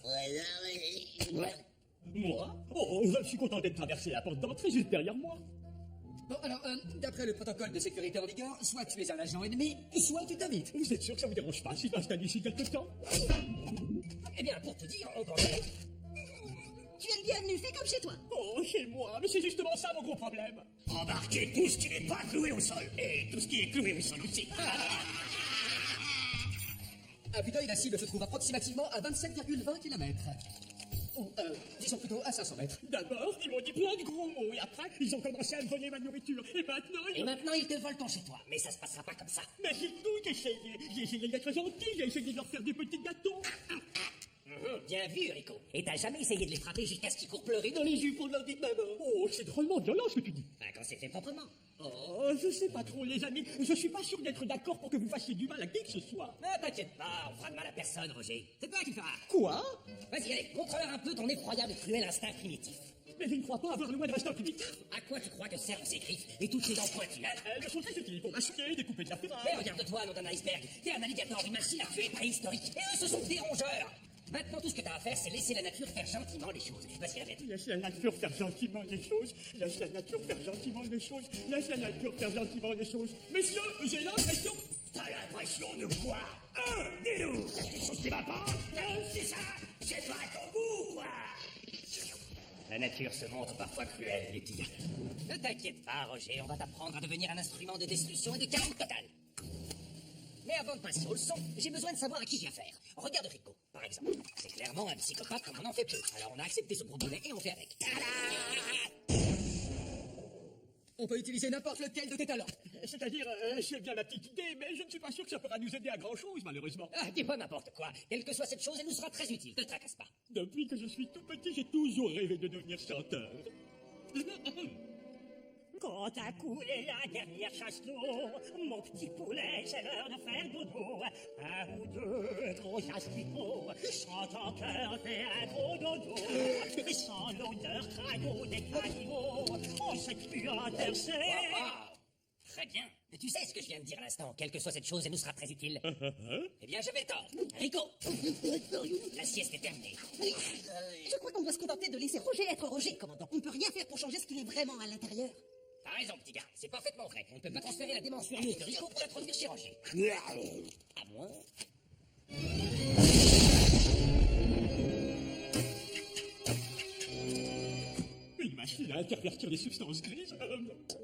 Moi? Oh, je suis content d'être traversé la porte d'entrée juste derrière moi. Bon, alors, d'après le protocole de sécurité en vigueur, soit tu es un agent ennemi, soit tu t'invites. Vous êtes sûr que ça vous dérange pas si je m'installe ici quelque temps? Eh bien, pour te dire, au contraire, Tu es le bienvenu, fais comme chez toi. Oh, chez moi, mais c'est justement ça mon gros problème. Embarquez tout ce qui n'est pas cloué au sol. Et tout ce qui est cloué au sol aussi. Un bideuil, la cible se trouve approximativement à 27,20 km. Ou, disons plutôt à 500 mètres. D'abord, ils m'ont dit plein de gros mots, et après, ils ont commencé à me voler ma nourriture. et maintenant ils te volent ton chez toi. Mais ça se passera pas comme ça. Mais j'ai tout essayé. J'ai essayé d'être gentil, j'ai essayé de leur faire des petits gâteaux. Bien vu, Rico. Et t'as jamais essayé de les frapper jusqu'à ce qu'ils courent pleurer dans les jupons de leur petite maman? Oh, c'est drôlement violent ce que tu dis. Ah, quand c'est fait proprement. Oh, je sais pas trop, les amis. Je suis pas sûr d'être d'accord pour que vous fassiez du mal à qui que ce soit. Ne t'inquiète pas, on fera de mal à personne, Roger. C'est toi qui le feras. Quoi? Vas-y, allez, montre-leur un peu ton effroyable et cruel instinct primitif. Mais je ne crois pas avoir le moindre instinct primitif. À quoi tu crois que servent ces griffes et toutes ces dents pointues, hein? Elles sont très utiles pour masquer, découper de la Mais ferraille. regarde-toi, nom d'un iceberg. T'es un alligator, une machine à tuer préhistorique. Et eux, ce sont des rongeurs. Maintenant, tout ce que t'as à faire, c'est laisser la nature faire gentiment les choses. Vas-y, répète. Laisse la nature faire gentiment les choses. Laisse la nature faire gentiment les choses. Laisse la nature faire gentiment les choses. Messieurs, j'ai l'impression... T'as l'impression de quoi? Dis-nous, quelque chose qui va pas? C'est ça? C'est pas ton goût, quoi? La nature se montre parfois cruelle, les petits gars. Ne t'inquiète pas, Roger, on va t'apprendre à devenir un instrument de destruction et de chaos total. Mais avant de passer aux leçons, j'ai besoin de savoir à qui j'ai affaire. Regarde Rico, par exemple. C'est clairement un psychopathe comme on en fait peu. Alors on a accepté ce bourdonnet et on fait avec. Tada! On peut utiliser n'importe lequel de tes talents. C'est-à-dire, c'est bien ma petite idée, mais je ne suis pas sûr que ça pourra nous aider à grand-chose, malheureusement. Ah, dis-moi n'importe quoi. Quelle que soit cette chose, elle nous sera très utile. Ne te tracasse pas. Depuis que je suis tout petit, j'ai toujours rêvé de devenir chanteur. Quand a coulé la dernière chasse d'eau, mon petit poulet, c'est l'heure de faire dodo. Un ou deux gros asticots, chantent en chœur, fait un gros dodo. Et sans l'odeur crado des caniveaux, on sait plus en tercer. Wow. Très bien. Tu sais ce que je viens de dire à l'instant. Quelle que soit cette chose, elle nous sera très utile. Eh bien, j'avais tort. Rico, la sieste est terminée. Je crois qu'on doit se contenter de laisser Roger être Roger, commandant. On ne peut rien faire pour changer ce qu'il est vraiment à l'intérieur. T'as raison, petit gars. C'est parfaitement vrai. On ne peut pas transférer la démence furieuse de Rico pour l'introduire chez Roger. À moins... Une machine à intervertir des substances grises.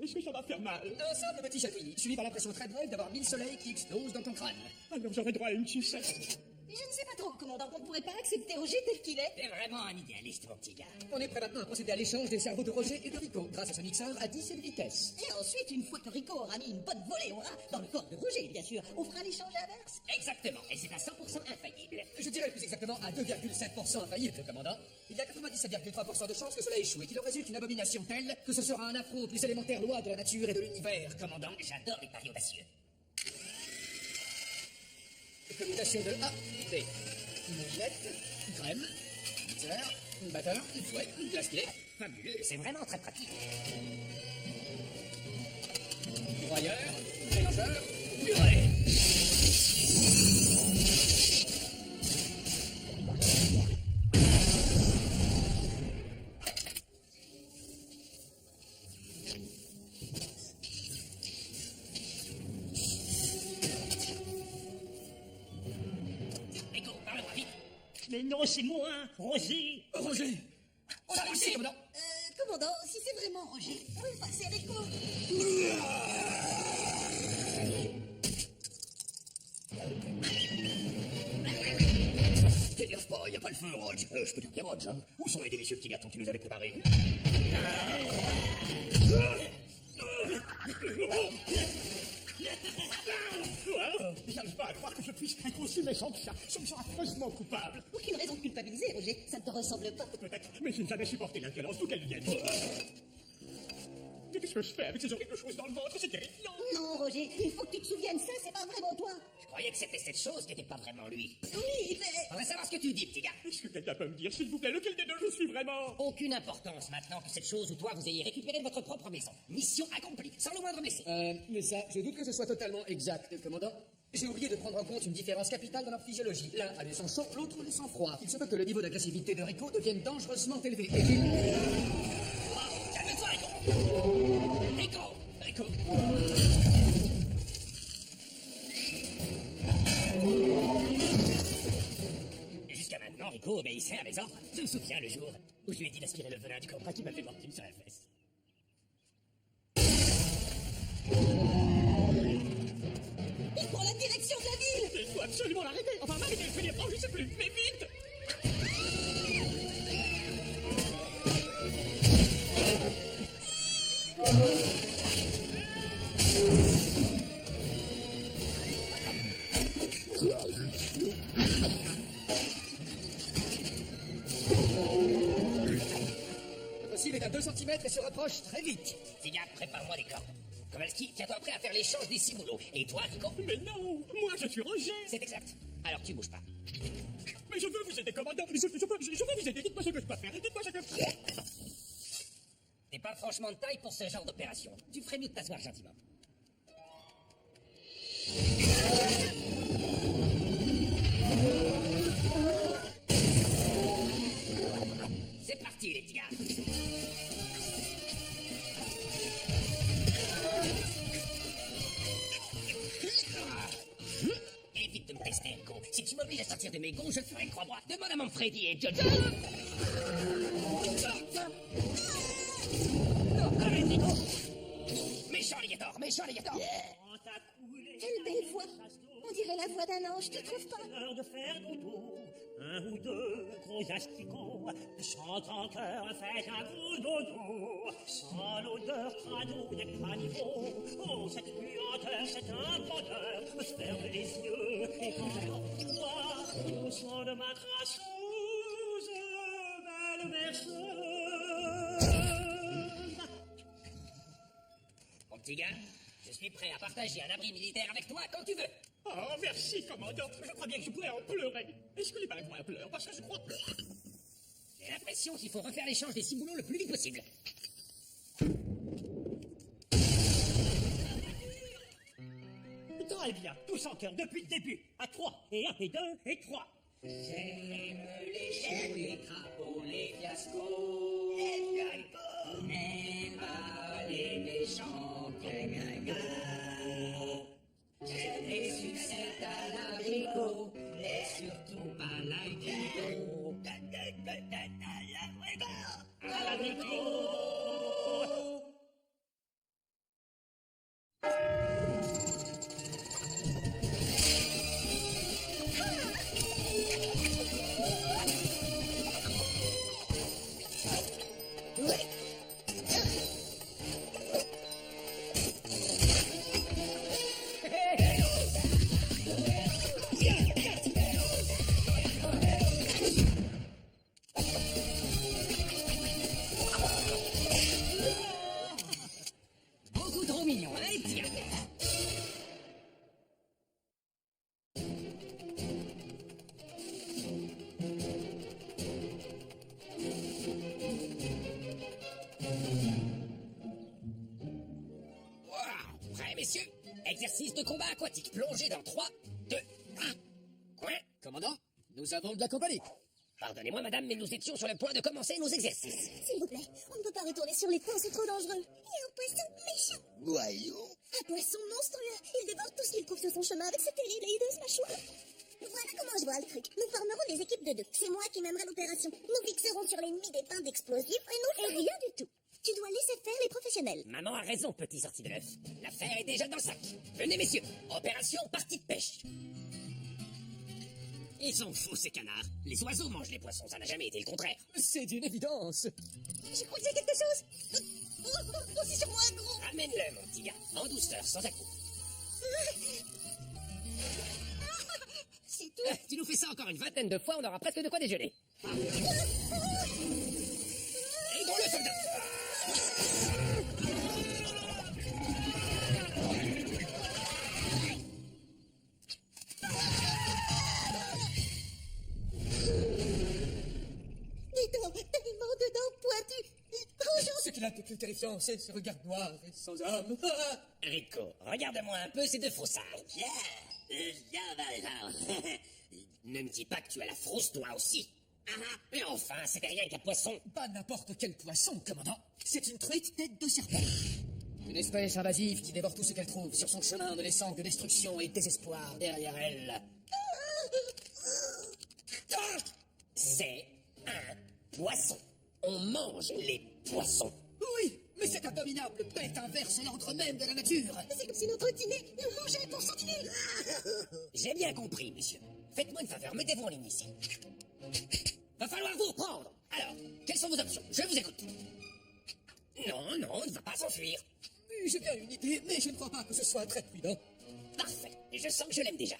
Est-ce que ça va faire mal? Un simple petit chatouillis, suivi par l'impression très brève d'avoir 1000 soleils qui explosent dans ton crâne. Alors j'aurai droit à une sucette. Je ne sais pas trop, commandant. On ne pourrait pas accepter Roger tel qu'il est. T'es vraiment un idéaliste, mon petit gars. On est prêt maintenant à procéder à l'échange des cerveaux de Roger et de Rico, grâce à ce mixeur à 10 vitesses. Et ensuite, une fois que Rico aura mis une bonne volée au rat, dans le corps de Roger, bien sûr, on fera l'échange inverse. Exactement. Et c'est à 100% infaillible. Je dirais plus exactement à 2,7% infaillible, commandant. Il y a 97,3% de chances que cela échoue et qu'il en résulte une abomination telle que ce sera un affront aux plus élémentaires lois de la nature et de l'univers, commandant. J'adore les paris audacieux. Commutation de A, B. Mouillette, crème, mixeur, batteur, fouet, glace-pied. Fabuleux. C'est vraiment très pratique. Broyeur, mélangeur, purée. Rico, parle-moi vite. Mais non, c'est moi, Roger. Roger. On a réussi, commandant. Commandant, si c'est vraiment Roger, où est passé Rico? T'énerve pas, y a pas le feu, Roger. Je peux dire qu'il y a Roger, hein. Où sont les délicieux petits gâteaux que tu nous avais préparés? J'arrive pas à croire que je puisse être aussi méchant que ça. Je me sens affreusement coupable. Aucune raison de culpabiliser, Roger. Ça ne te ressemble pas. Peut-être, mais je n'ai jamais supporté la violence, d'où qu'elle vienne. Mais qu'est-ce que je fais avec ces horribles choses dans le ventre? C'est terrifiant. Non, Roger, il faut que tu te souviennes, ça, c'est pas vraiment toi. Je croyais que c'était cette chose qui n'était pas vraiment lui. Oui, mais... On va savoir ce que tu dis, petit gars. Est-ce que quelqu'un peut me dire, s'il vous plaît, lequel des deux je suis vraiment? Aucune importance maintenant que cette chose ou toi vous ayez récupéré votre propre maison. Mission accomplie, sans le moindre mécé. Mais ça, je doute que ce soit totalement exact, commandant. J'ai oublié de prendre en compte une différence capitale dans leur physiologie. L'un a du sang chaud, l'autre du sang froid. Il se peut que le niveau d'agressivité de Rico devienne dangereusement élevé. Et qu'il... Calme-toi, Rico. Rico. Jusqu'à maintenant, Rico obéissait à mes ordres. Je me souviens le jour où je lui ai dit d'aspirer le venin du cobra qui m'a fait mortine sur la fesse. Il prend la direction de la ville. Il faut absolument l'arrêter. Enfin, m'arrêter, je veux dire, je sais plus, mais vite. Le fossile est à 2 cm et se rapproche très vite. Tiga, prépare-moi les cordes. Kowalski, tiens-toi prêt à faire l'échange des 6 boulots. Et toi, Rico? Mais non, moi je suis Roger. C'est exact. Alors tu bouges pas. Mais je veux vous aider, commandant. Je veux vous aider. Dites-moi ce que je peux faire. Dites-moi ce que... T'es pas franchement de taille pour ce genre d'opération. Tu ferais mieux de t'asseoir gentiment. C'est parti, les petits gars. Évite de me tester, Rico. Si tu m'obliges à sortir de mes gonds, je le ferai, crois-moi. Demande à mon Freddy et John. Arrête, Rico. Méchant alligator, méchant alligator. Quelle belle voix. On dirait la voix d'un ange, tu trouves pas? L'heure de faire dodo, un ou deux gros asticots, chante en chœur, fait un gros dodo, sans l'odeur crado des caniveaux. Oh, cette puanteur, c'est un bonheur, me ferme les yeux, et quand je vois au son de ma crasseuse, belle berceuse. Mon petit gars, je suis prêt à partager un abri militaire avec toi quand tu veux. Oh, merci, commandant. Je crois bien que je pourrais en pleurer. Est-ce que les pingouins pleurent? Parce que je crois... J'ai l'impression qu'il faut refaire l'échange des 6 boulots le plus vite possible. Très bien, tous en chœur, depuis le début. À 3, et 1, et 2, et 3. J'aime les choux, les crapauds, les fiascos, les fiascos, n'aime pas les méchants, j'aime les sucettes à l'abricot, mais surtout pas l'abricot, à l'abricot. Beaucoup trop mignon, hein, tiens. Wow, prêts, messieurs? Exercice de combat aquatique plongé dans 3, 2, 1. Quoi? Commandant, nous avons de la compagnie. Pardonnez-moi, madame, mais nous étions sur le point de commencer nos exercices. S'il vous plaît, on ne peut pas retourner sur les ponts, c'est trop dangereux. Il y a un poisson méchant. Voyons. Un poisson monstrueux. Il dévore tout ce qu'il trouve sur son chemin avec ses terribles et hideuses mâchoires. Voilà comment je vois le truc. Nous formerons des équipes de 2. C'est moi qui mènerai l'opération. Nous fixerons sur l'ennemi des pins d'explosifs et nous et rien du tout. Tu dois laisser faire les professionnels. Maman a raison, petit sorti de l'œuf. L'affaire est déjà dans le sac. Venez, messieurs. Opération partie de pêche. Ils sont fous, ces canards. Les oiseaux mangent les poissons, ça n'a jamais été le contraire. C'est d'une évidence. Je crois que j'ai quelque chose. Oh, c'est sur moi, gros. Ramène-le, mon petit gars. En douceur, sans à-coups. C'est tout. Tu nous fais ça encore une vingtaine de fois, on aura presque de quoi déjeuner. Aidons-le, soldat. Dis donc, tellement de dents pointues. Oh, j'en Ce qu'il a de plus terrifiant, c'est ce regard noir et sans âme. Ah, Rico, regarde-moi un peu ces deux froussards. Ne me dis pas que tu as la frousse, toi aussi. Mais enfin, c'était rien qu'un poisson. pas n'importe quel poisson, commandant. C'est une truite tête de serpent. Une espèce invasive qui dévore tout ce qu'elle trouve sur son chemin, ne laissant que destruction et désespoir derrière elle. C'est un poisson. On mange les poissons. Oui, mais cette abominable bête inverse l'ordre même de la nature. C'est comme si notre dîner nous mangeait pour son dîner. J'ai bien compris, monsieur. Faites-moi une faveur, mettez-vous en ligne ici. Va falloir vous prendre. Alors, quelles sont vos options? Je vous écoute. Non, non, ne va pas s'enfuir. J'ai bien une idée, mais je ne crois pas que ce soit très prudent. Parfait. Et je sens que je l'aime déjà.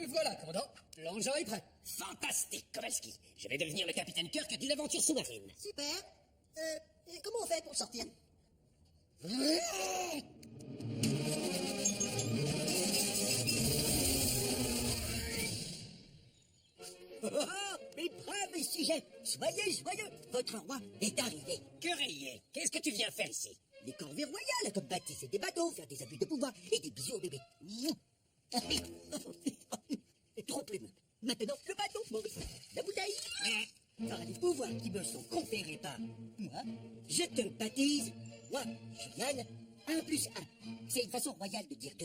Voilà, commandant. L'engin est prêt. Fantastique, Kowalski. Je vais devenir le capitaine Kirk d'une aventure sous-marine. Super. Comment on fait pour sortir? Mes braves sujets, soyez joyeux, votre roi est arrivé. Que rayé? Qu'est-ce que tu viens faire ici? Les corvées royales, comme baptiser des bateaux, faire des abus de pouvoir et des bisous au bébé. Trop plume. Maintenant, le bateau, Maurice. La bouteille. Par les pouvoirs qui me sont conférés par moi, je te baptise, moi, Juliane, 1+1. C'est une façon royale de dire que...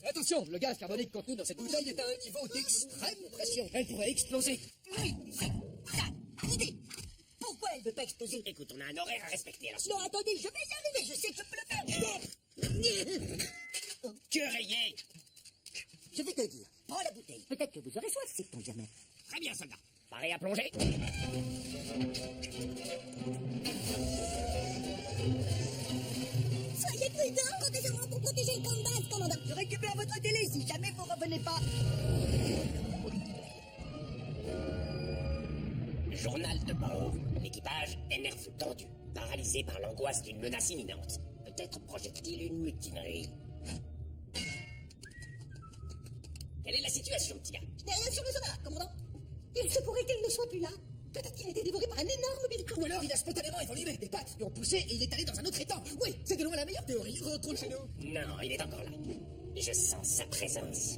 Attention, le gaz carbonique contenu dans cette bouteille est à un niveau d'extrême pression. Elle pourrait exploser. Oui, c'est ça, l'idée. Pourquoi elle ne veut pas exploser? Écoute, on a un horaire à respecter, alors. Non, attendez, je vais y arriver, je sais que je peux le faire. Que rayé? Je vais te dire, prends la bouteille. Peut-être que vous aurez soif, sait-on jamais. Très bien, soldat. Paré à plonger? Soyez prudents, comptez sur moi pour protéger le camp de base, commandant. Je récupère votre télé si jamais vous revenez pas. Journal de bord. L'équipage est nerveux, tendu, paralysé par l'angoisse d'une menace imminente. peut-être projette-t-il une mutinerie. Quelle est la situation, petit gars? Je n'ai rien sur le sonar, commandant. Il se pourrait qu'il ne soit plus là. Peut-être qu'il a été dévoré par un énorme bilicon. Ou alors il a spontanément évolué, des pattes lui ont poussé et il est allé dans un autre étang. Oui, c'est de loin la meilleure théorie. Retourne chez nous. Non, il est encore là. Je sens sa présence.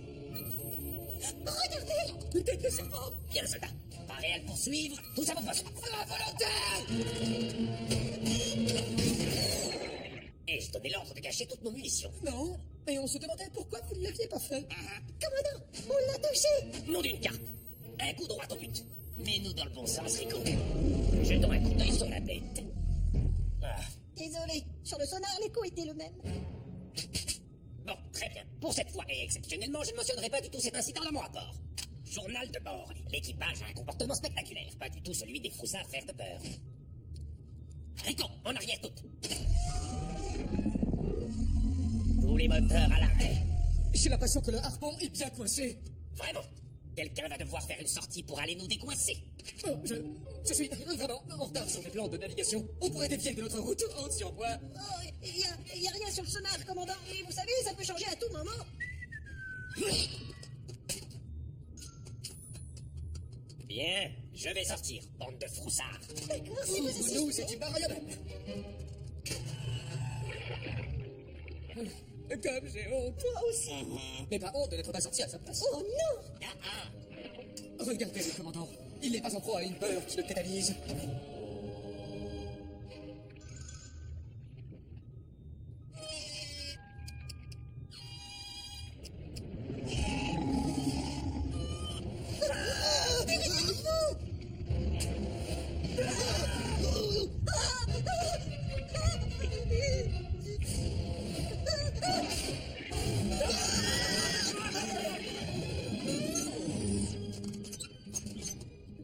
Regardez! Une tête de serpent. Bien, soldat. Paré à le poursuivre. Tout à vos postes. À volonté! Ai-je donné l'ordre de cacher toutes nos munitions? Non, et on se demandait pourquoi vous ne l'aviez pas fait. Commandant, on l'a touché! Nom d'une carte. Un coup droit au but. Mets-nous dans le bon sens, Rico. Jetons un coup d'œil sur la bête. Ah. Désolé, sur le sonar, l'écho était le même. Bon, très bien. Pour cette fois, et exceptionnellement, je ne mentionnerai pas du tout cet incident dans mon rapport. Journal de bord. L'équipage a un comportement spectaculaire. Pas du tout celui des froussards faire de peur. Rico, en arrière toute. Tous les moteurs à l'arrêt. J'ai l'impression que le harpon est bien coincé. Vraiment. Quelqu'un va devoir faire une sortie pour aller nous décoincer. Oh, je suis vraiment en retard sur mes plans de navigation. On pourrait dévier de notre route sur bois. Oh, il y a rien sur le sonar, commandant. Mais vous savez, ça peut changer à tout moment. Bien, je vais sortir, bande de froussards. D'accord, si vous essayez. Nous, c'est une marionnette. Comme j'ai honte. Toi aussi. Mais pas honte de n'être pas sorti à sa place. Oh non! Regardez le commandant. Il n'est pas en proie à une peur qui le tétanise.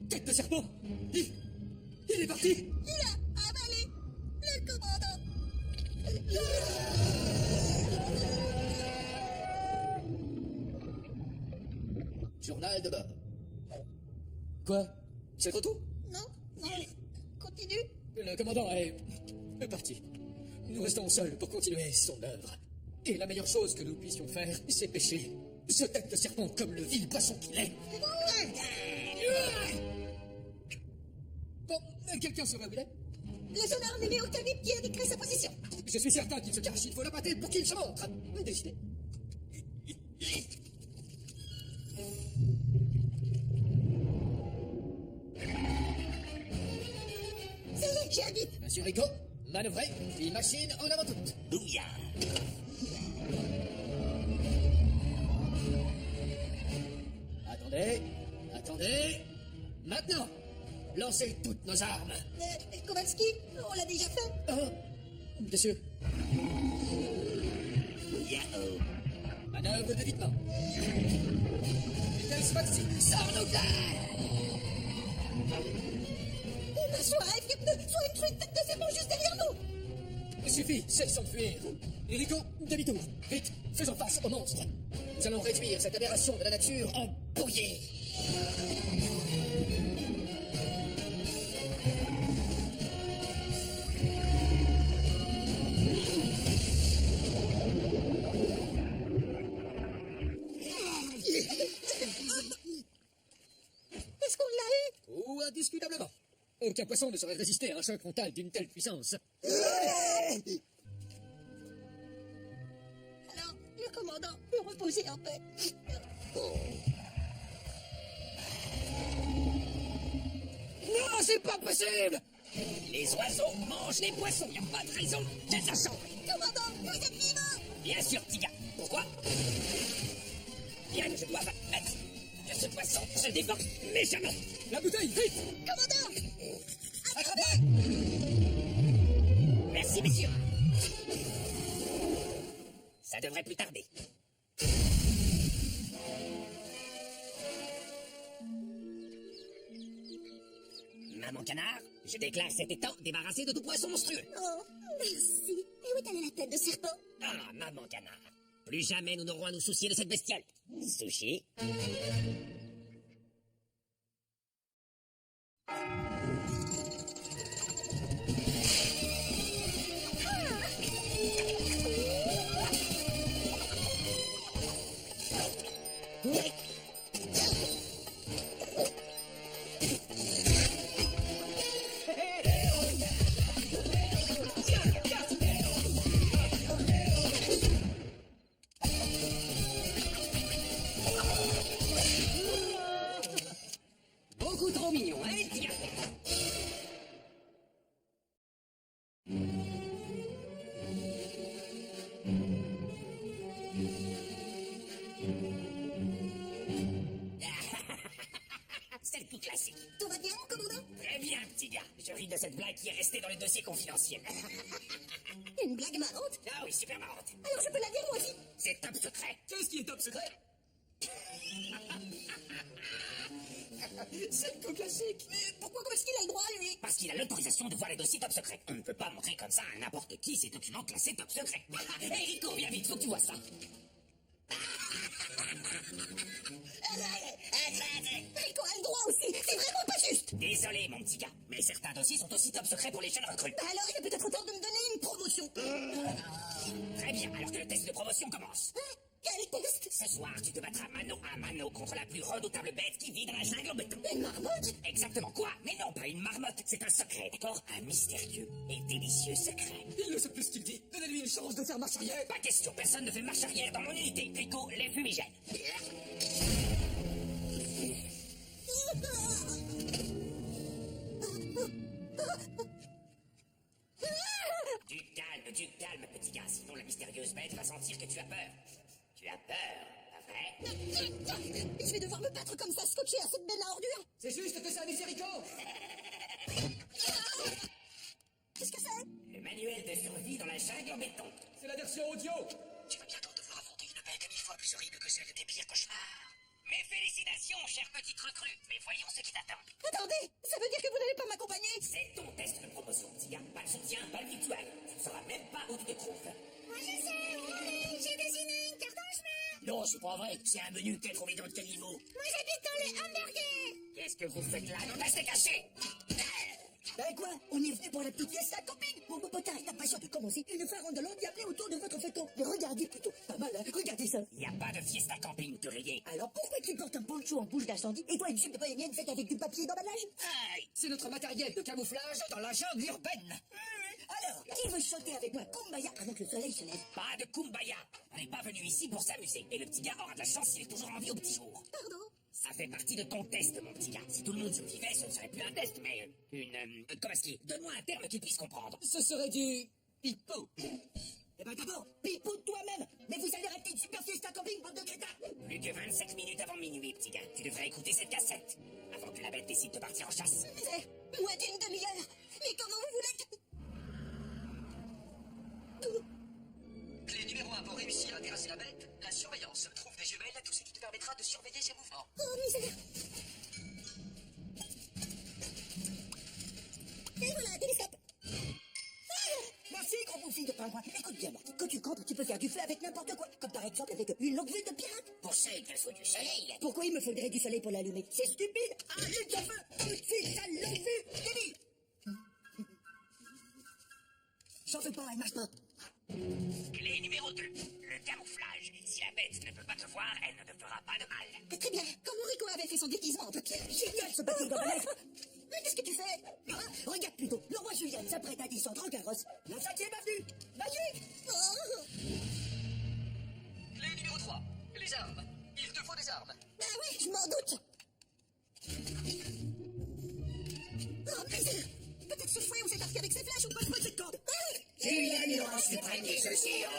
Tête de serpent. Il est parti. Il a avalé le commandant. Journal de bord. Quoi? C'est trop tout? Non, non, continue. Le commandant est parti. Nous restons seuls pour continuer son œuvre. Et la meilleure chose que nous puissions faire, c'est pêcher ce tête de serpent comme le vil poisson qu'il est. Bon, quelqu'un saura où il est? Le sonar n'émet aucun bip qui indiquerait sa position. Je suis certain qu'il se cache. Il faut le battre pour qu'il se montre. Décidez. Ça y est, j'ai un bip. Monsieur Rico, manœuvrez, puis machine en avant toute. Bouillard. Attendez. Maintenant, lancez toutes nos armes. Kowalski, on l'a déjà fait. Oh, bien sûr. Yahoo. Manœuvre d'évitement. Vitesse maximum, sors nos glaces. Soit un F-2, soit une truite tête de serpent juste derrière nous. Il suffit, cesse de fuir. Rico, demi-tour. Vite, faisons face au monstre. Nous allons réduire cette aberration de la nature en bouillie. Est-ce qu'on l'a eu? Ou indiscutablement. Aucun poisson ne saurait résister à un choc frontal d'une telle puissance. Alors, le commandant peut reposer en paix. Non, c'est pas possible! Les oiseaux mangent les poissons, y a pas de raison qu'ils ça change. Commandant, vous êtes vivant! Bien sûr, petit gars. Pourquoi? Bien que je dois admettre que ce poisson se dévore méchamment. La bouteille, vite! Commandant! Attrapez! Merci, messieurs. Ça devrait plus tarder. Maman Canard, je déclare cet étang débarrassé de tout poisson monstrueux. Oh, merci. Et où est allée la tête de serpent? Ah, Maman Canard. Plus jamais nous n'aurons à nous soucier de cette bestiole. Sushi. de cette blague qui est restée dans le dossier confidentiel. Une blague marrante? Ah oui, super marrante. Alors je peux la dire moi aussi? C'est top secret. Qu'est-ce qui est top secret? C'est le coup classique. Mais pourquoi est-ce qu'il a le droit, lui? Parce qu'il a l'autorisation de voir les dossiers top secret. On ne peut pas montrer comme ça à n'importe qui ces documents classés top secret. Hé Rico, viens vite, faut que tu vois ça. Rico a le droit aussi, c'est vraiment pas juste. Désolé, mon petit gars, mais certains dossiers sont aussi top secret pour les jeunes recrues. Alors il est peut-être temps de me donner une promotion. Très bien, alors que le test de promotion commence. Quel test? Ce soir, tu te battras mano à mano contre la plus redoutable bête qui vit dans la jungle en béton. Une marmotte? Exactement quoi? Mais non, pas une marmotte, c'est un secret, d'accord? Un mystérieux et délicieux secret. Il ne sait plus ce qu'il dit. Donnez-lui une chance de faire marche arrière. Pas question, personne ne fait marche arrière dans mon unité. Rico, les fumigènes. Du calme, petit gars, sinon la mystérieuse bête va sentir que tu as peur. Tu as peur, pas vrai? Je vais devoir me battre comme ça, scotché à cette belle à ordures. C'est juste que ça, Rico. Qu'est-ce que c'est? Le manuel de survie dans la jungle en béton. C'est la version audio. Tu vas bientôt devoir affronter une bête 1000 fois plus horrible que celle de tes pires cauchemars. Mes félicitations, chère petite recrue. Mais voyons ce qui t'attend. Attendez, ça veut dire que vous n'allez pas m'accompagner? C'est ton test de promotion, petit gars. Pas de soutien, pas de victoire. Tu ne sauras même pas où tu te trouves. Moi je sais, oui, j'ai dessiné une carte en chemin. Non, c'est pas vrai. C'est un menu que t'as trouvé dans le caniveau. Moi j'habite dans le hamburger. Qu'est-ce que vous faites là? Non, restez caché. Ben quoi? On est venu pour la petite fiesta camping. Mon popotin est impatient de commencer. Il nous fait rendre l'endiablé autour de votre feuilleton. Mais regardez plutôt. Pas mal, hein? Regardez ça. Y a pas de fiesta camping, tu riais. Alors pourquoi tu portes un poncho en bouche d'incendie et toi une jupe de bohémienne faite avec du papier d'emballage? Aïe! C'est notre matériel de camouflage dans la jungle urbaine. Alors, qui veut chanter avec moi Kumbaya avant que le soleil se lève? Pas de kumbaya. On n'est pas venu ici pour s'amuser. Et le petit gars aura de la chance s'il est toujours en vie au petit jour. Pardon? Ça fait partie de ton test, mon petit gars. Si tout le monde survivait, ce ne serait plus un test, mais comment est-ce qu'il... Donne-moi un terme qu'il puisse comprendre. Ce serait du pipeau. Eh ben d'abord, pipeau de toi-même. Mais vous allez rater une super fiesta camping, bande de crétins. Plus que 25 minutes avant minuit, petit gars. Tu devrais écouter cette cassette. Avant que la bête décide de partir en chasse. Mais, moins d'une demi-heure. Mais comment vous voulez que... Clé numéro 1 pour réussir à terrasser la bête, la surveillance. Trouve des jumelles, tout ce qui te permettra de surveiller ses mouvements. Oh, misère. Et voilà, un télescope. Merci, gros bouffi de pingouin. Écoute bien, Marty, quand tu campes, tu peux faire du feu avec n'importe quoi. Comme par exemple avec une longue vue de pirate. Pour ça, il te faut du soleil. Pourquoi il me faudrait du soleil pour l'allumer? C'est stupide. Allume ton feu tout de suite, ta longue vue, débile. J'en fais pas, elle marche pas. Clé numéro 2. Le camouflage. Si la bête ne peut pas te voir, elle ne te fera pas de mal. Très bien, comment Rico avait fait son déguisement en papier. Génial ce papier d'emballage. Mais qu'est-ce que tu fais? Hein? Regarde plutôt, le roi Julien s'apprête à descendre en carrosse. La 5e avenue. Magique. Oh. Clé numéro 3. Les armes. Il te faut des armes. Ah oui, je m'en doute. Oh, misère. Peut-être ce fouet ou cet arc avec ses flèches ou pas de cette corde. Julien Nuance suprême des océans.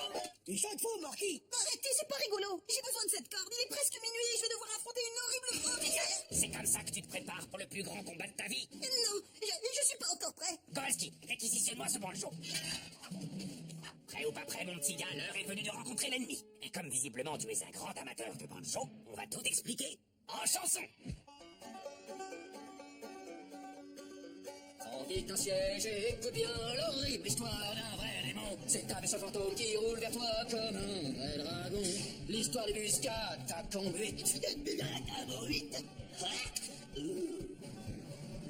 Tu chantes faux, Marquis. Arrêtez, c'est pas rigolo. J'ai besoin de cette corde. Il est presque minuit et je vais devoir affronter une horrible fraude. C'est comme ça que tu te prépares pour le plus grand combat de ta vie. Non, je suis pas encore prêt. Kowalski, réquisitionne-moi ce banjo. Prêt ou pas prêt, mon petit gars, l'heure est venue de rencontrer l'ennemi. Et comme visiblement tu es un grand amateur de banjo, on va tout expliquer en chanson. Prends vite un siège et écoute bien l'horrible histoire d'un vrai démon. C'est un vaisseau fantôme qui roule vers toi comme un vrai dragon. L'histoire des muscades, ta conduite.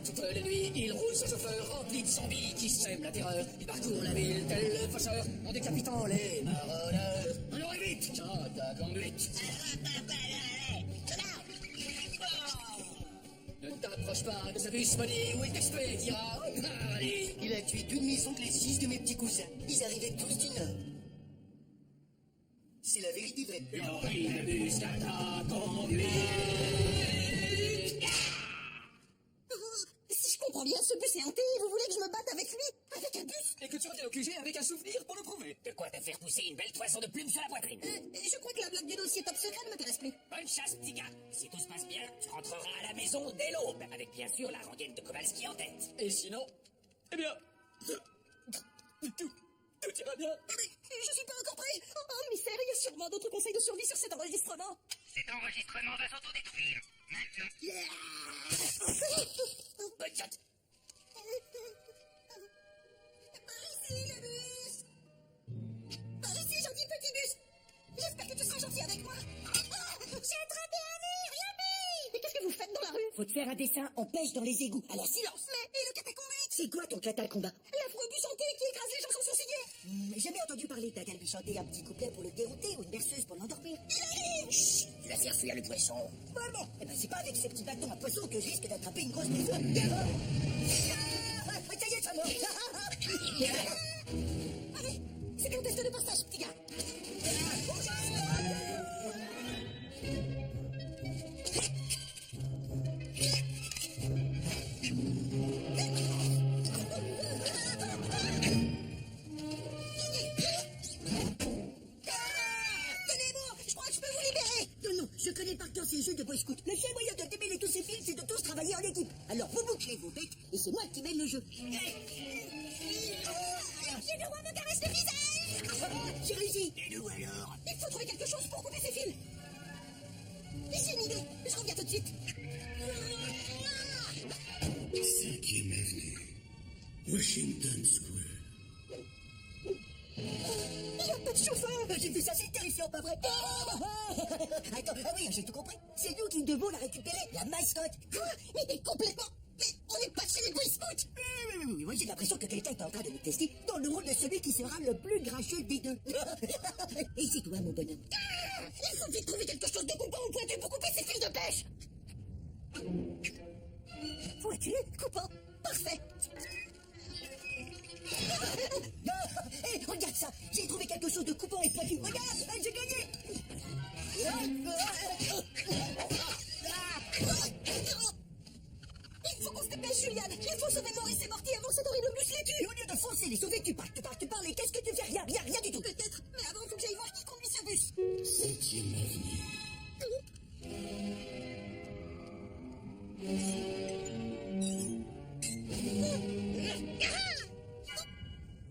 Toutes les nuits, il roule son chauffeur rempli de zombies qui sèment la terreur. Il parcourt la ville tel le faucheur en décapitant les maraudeurs. Alors vite, chante ta conduite. Ne t'approche pas de ce bus maudit où il t'expédiera au paradis. Il a tué d'une maison que les 6 de mes petits cousins. Ils arrivaient tous du Nord. C'est la vérité vraie. L'horrible muscade a conduit. Si je comprends bien, ce bus est hanté. Vous voulez que je me batte avec lui? Avec un bus? Et que tu reviens au QG avec un souvenir pour le prouver. De quoi te faire pousser une belle toison de plumes sur la poitrine. Je crois que la blague du dossier top secret ne m'intéresse plus. Bonne chasse, petit gars. Si tout se passe bien, tu rentreras à la maison dès l'aube, avec bien sûr la rengaine de Kowalski en tête. Et sinon, Eh bien, tout ira bien. Je suis pas encore prêt. Oh, mystère, il y a sûrement d'autres conseils de survie sur cet enregistrement. Cet enregistrement va s'autodétruire. Maintenant. Bonne shot. Par ici, le bus. Par ici, gentil petit bus. J'espère que tu seras gentil avec moi. J'ai attrapé un nez, rien mis. Mais qu'est-ce que vous faites dans la rue? Faut te faire un dessin, on pêche dans les égouts. Alors silence. Mais, et le catacombe? C'est quoi ton catacomba? L'affreux busanté qui écrase les gens sans sourciller. J'ai jamais entendu parler d'un gars chanter un petit couplet pour le dérouter ou une berceuse pour l'endormir. Il arrive. Chut, tu vas faire fuir le poisson. Vraiment? Eh ben c'est pas avec ces petits bâtons à poisson que je risque d'attraper une grosse blessure. Ça y est, ça mort. Allez, c'est ton test de passage, petit gars. Je connais par cœur ces jeux de boy scout. Le seul moyen de démêler tous ces fils, c'est de tous travailler en équipe. Alors vous bouclez vos becs et c'est moi qui mène le jeu. J'ai le roi me caresse le visage. J'ai réussi. Et nous alors? Il faut trouver quelque chose pour couper ces fils. J'ai une idée. Je reviens tout de suite. 5e avenue, Washington Square. Il n'y a pas de chauffeur. J'ai vu ça, c'est terrifiant, pas vrai? Attends, ah oui, j'ai tout compris. C'est nous qui devons la récupérer, la mascotte. Quoi? Mais t'es complètement... Mais on n'est pas chez les Boy Scouts. Oui, moi j'ai l'impression que quelqu'un est en train de nous tester dans le rôle de celui qui sera le plus grincheux des deux. Et c'est toi, mon bonhomme. Il faut vite trouver quelque chose de coupant ou pointu pour couper ces fils de pêche. Pointu, coupant, parfait. Hé, regarde ça. J'ai trouvé quelque chose de coupant et pointu. Regarde, j'ai gagné. Il faut qu'on se dépêche, Julian. Il faut sauver Maurice et Morty avant que cet horrible bus les tue. Et au lieu de foncer les sauver, tu parles. Et qu'est-ce que tu fais? Rien du tout. Peut-être, mais avant, il faut que j'aille voir qui conduit ce bus. 7e avenue.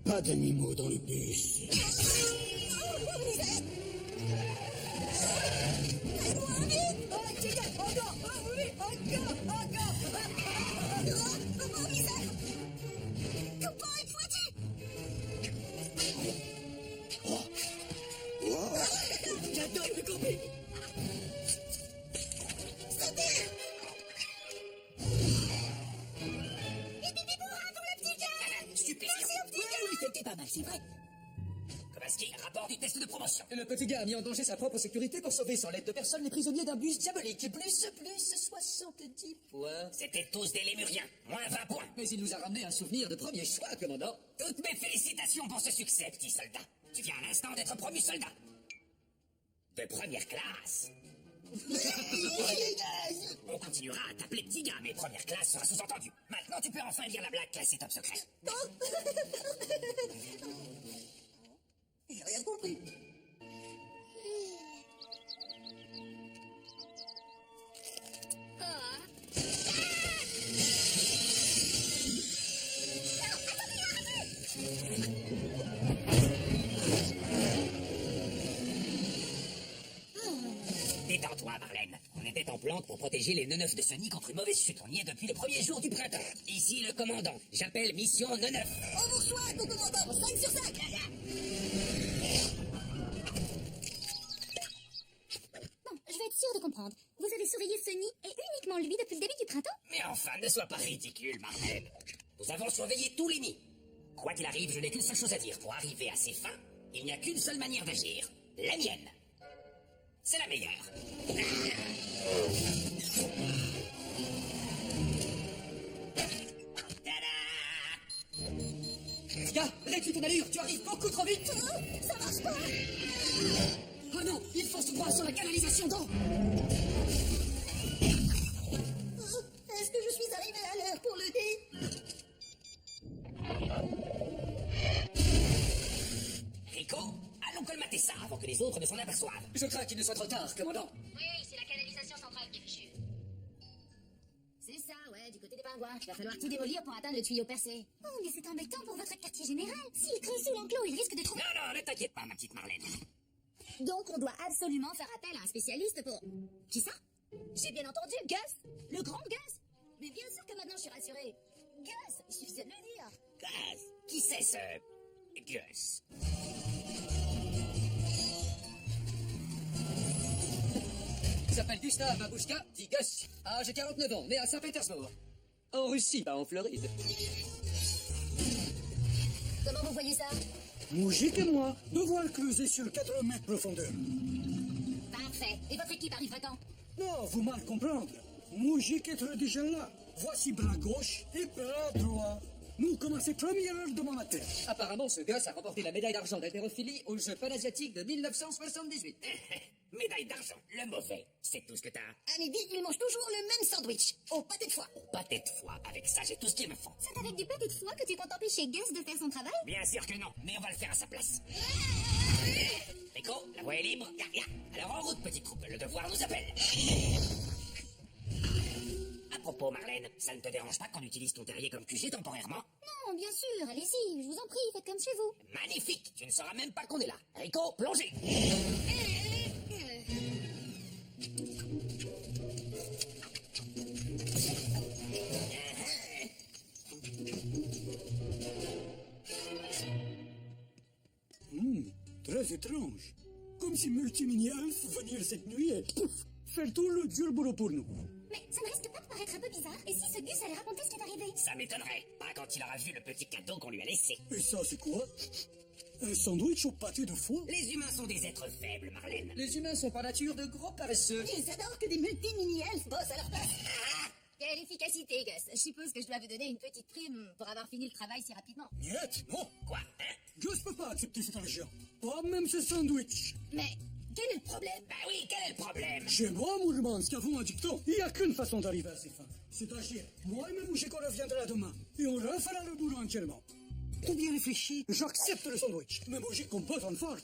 Pas d'animaux dans le bus. J'adore le couper. C'était pas mal, c'est vrai. Kovaski, rapport du test de promotion. Le petit gars a mis en danger sa propre sécurité pour sauver sans l'aide de personne les prisonniers d'un bus diabolique. Plus 70 points. C'était tous des lémuriens. Moins 20 points. Mais il nous a ramené un souvenir de premier choix, commandant. Toutes mes félicitations pour ce succès, petit soldat. Tu viens à l'instant d'être promu soldat. De première classe. On continuera à t'appeler petit gars, mais première classe sera sous-entendu. Maintenant, tu peux enfin lire la blague classée top secret. J'ai rien compris. Détends-toi, Marlène. On était en planque pour protéger les neufs de Sony contre une mauvaise chute. On y est depuis le premier jour du printemps. Ici le commandant. J'appelle mission neuf. On vous reçoit, mon commandant. 5 sur 5. Bon, je vais être sûre de comprendre. Vous avez surveillé Sony et uniquement lui depuis le début du printemps? Mais enfin, ne sois pas ridicule, Marlène. Nous avons surveillé tous les nids. Quoi qu'il arrive, je n'ai qu'une seule chose à dire. Pour arriver à ses fins, il n'y a qu'une seule manière d'agir. La mienne. C'est la meilleure. Tada! Gars, réduis ton allure, tu arrives beaucoup trop vite. Ça marche pas. Oh non, il fonce droit sur la canalisation d'eau. Est-ce que je suis arrivé à l'heure pour le dé? Rico, allons colmater ça avant que les autres ne s'en aperçoivent. Je crains qu'il ne soit trop tard, commandant. Oui, c'est la canalisation centrale qui est fichue. C'est ça, ouais, du côté des pingouins. Il va falloir tout démolir pour atteindre le tuyau percé. Oh, mais c'est embêtant pour votre quartier général. S'il creuse sous l'enclos, il risque de trouver... Non, ne t'inquiète pas, ma petite Marlène. Donc on doit absolument faire appel à un spécialiste pour... Qui ça? J'ai bien entendu, Gus. Le grand Gus. Mais bien sûr que maintenant je suis rassurée. Gus, il suffisait de le dire. Gus. Qui c'est ce... Gus? Il s'appelle Gustav Babushka, dit Gus. Âge 49 ans, né à Saint-Pétersbourg. En Russie, pas en Floride. Comment vous voyez ça? Moujik et moi, deux voiles creusées sur 80 mètres profondeur. Parfait. Et votre équipe arrivera quand? Non, vous mal comprendre. Moujik est déjà là. Voici bras gauche et bras droit. Nous commençons première heure demain matin. Apparemment, ce Gus a remporté la médaille d'argent d'haltérophilie aux Jeux panasiatiques de 1978. Médaille d'argent, le mauvais. C'est tout ce que t'as. À midi, il mange toujours le même sandwich, au pâté de foie. Au pâté de foie, avec ça, j'ai tout ce qu'il me faut. C'est avec du pâté de foie que tu comptes empêcher Gus de faire son travail? Bien sûr que non, mais on va le faire à sa place. Rico, la voie est libre. Ya. Alors en route, petite troupe, le devoir nous appelle. À propos, Marlène, ça ne te dérange pas qu'on utilise ton terrier comme QG temporairement? Non, bien sûr, allez-y, je vous en prie, faites comme chez vous. Magnifique, tu ne sauras même pas qu'on est là. Rico, plongez. Très étrange. Comme si Multimini-Elf venir cette nuit et pouf, faire tout le dur boulot pour nous. Mais ça ne risque pas de paraître un peu bizarre? Et si ce Gus allait raconter ce qui est arrivé? Ça m'étonnerait, pas quand il aura vu le petit cadeau qu'on lui a laissé. Et ça, c'est quoi? Un sandwich au pâté de foie? Les humains sont des êtres faibles, Marlène. Les humains sont par nature de gros paresseux. Ils adorent que des multi-mini-elfes bossent à leur place. Quelle efficacité, Gus. Je suppose que je dois vous donner une petite prime pour avoir fini le travail si rapidement. Niet, non. Quoi, Gus peut pas accepter cet argent. Pas même ce sandwich. Mais quel est le problème? Bah oui, quel est le problème? Chez moi, Mourmansk, avons un dicton. Il n'y a qu'une façon d'arriver à ses fins. C'est d'agir. Moi et mes Moujik, on reviendra demain. Et on refera le boulot entièrement. Tout bien réfléchi. J'accepte le sandwich. Mes Moujik composent en force.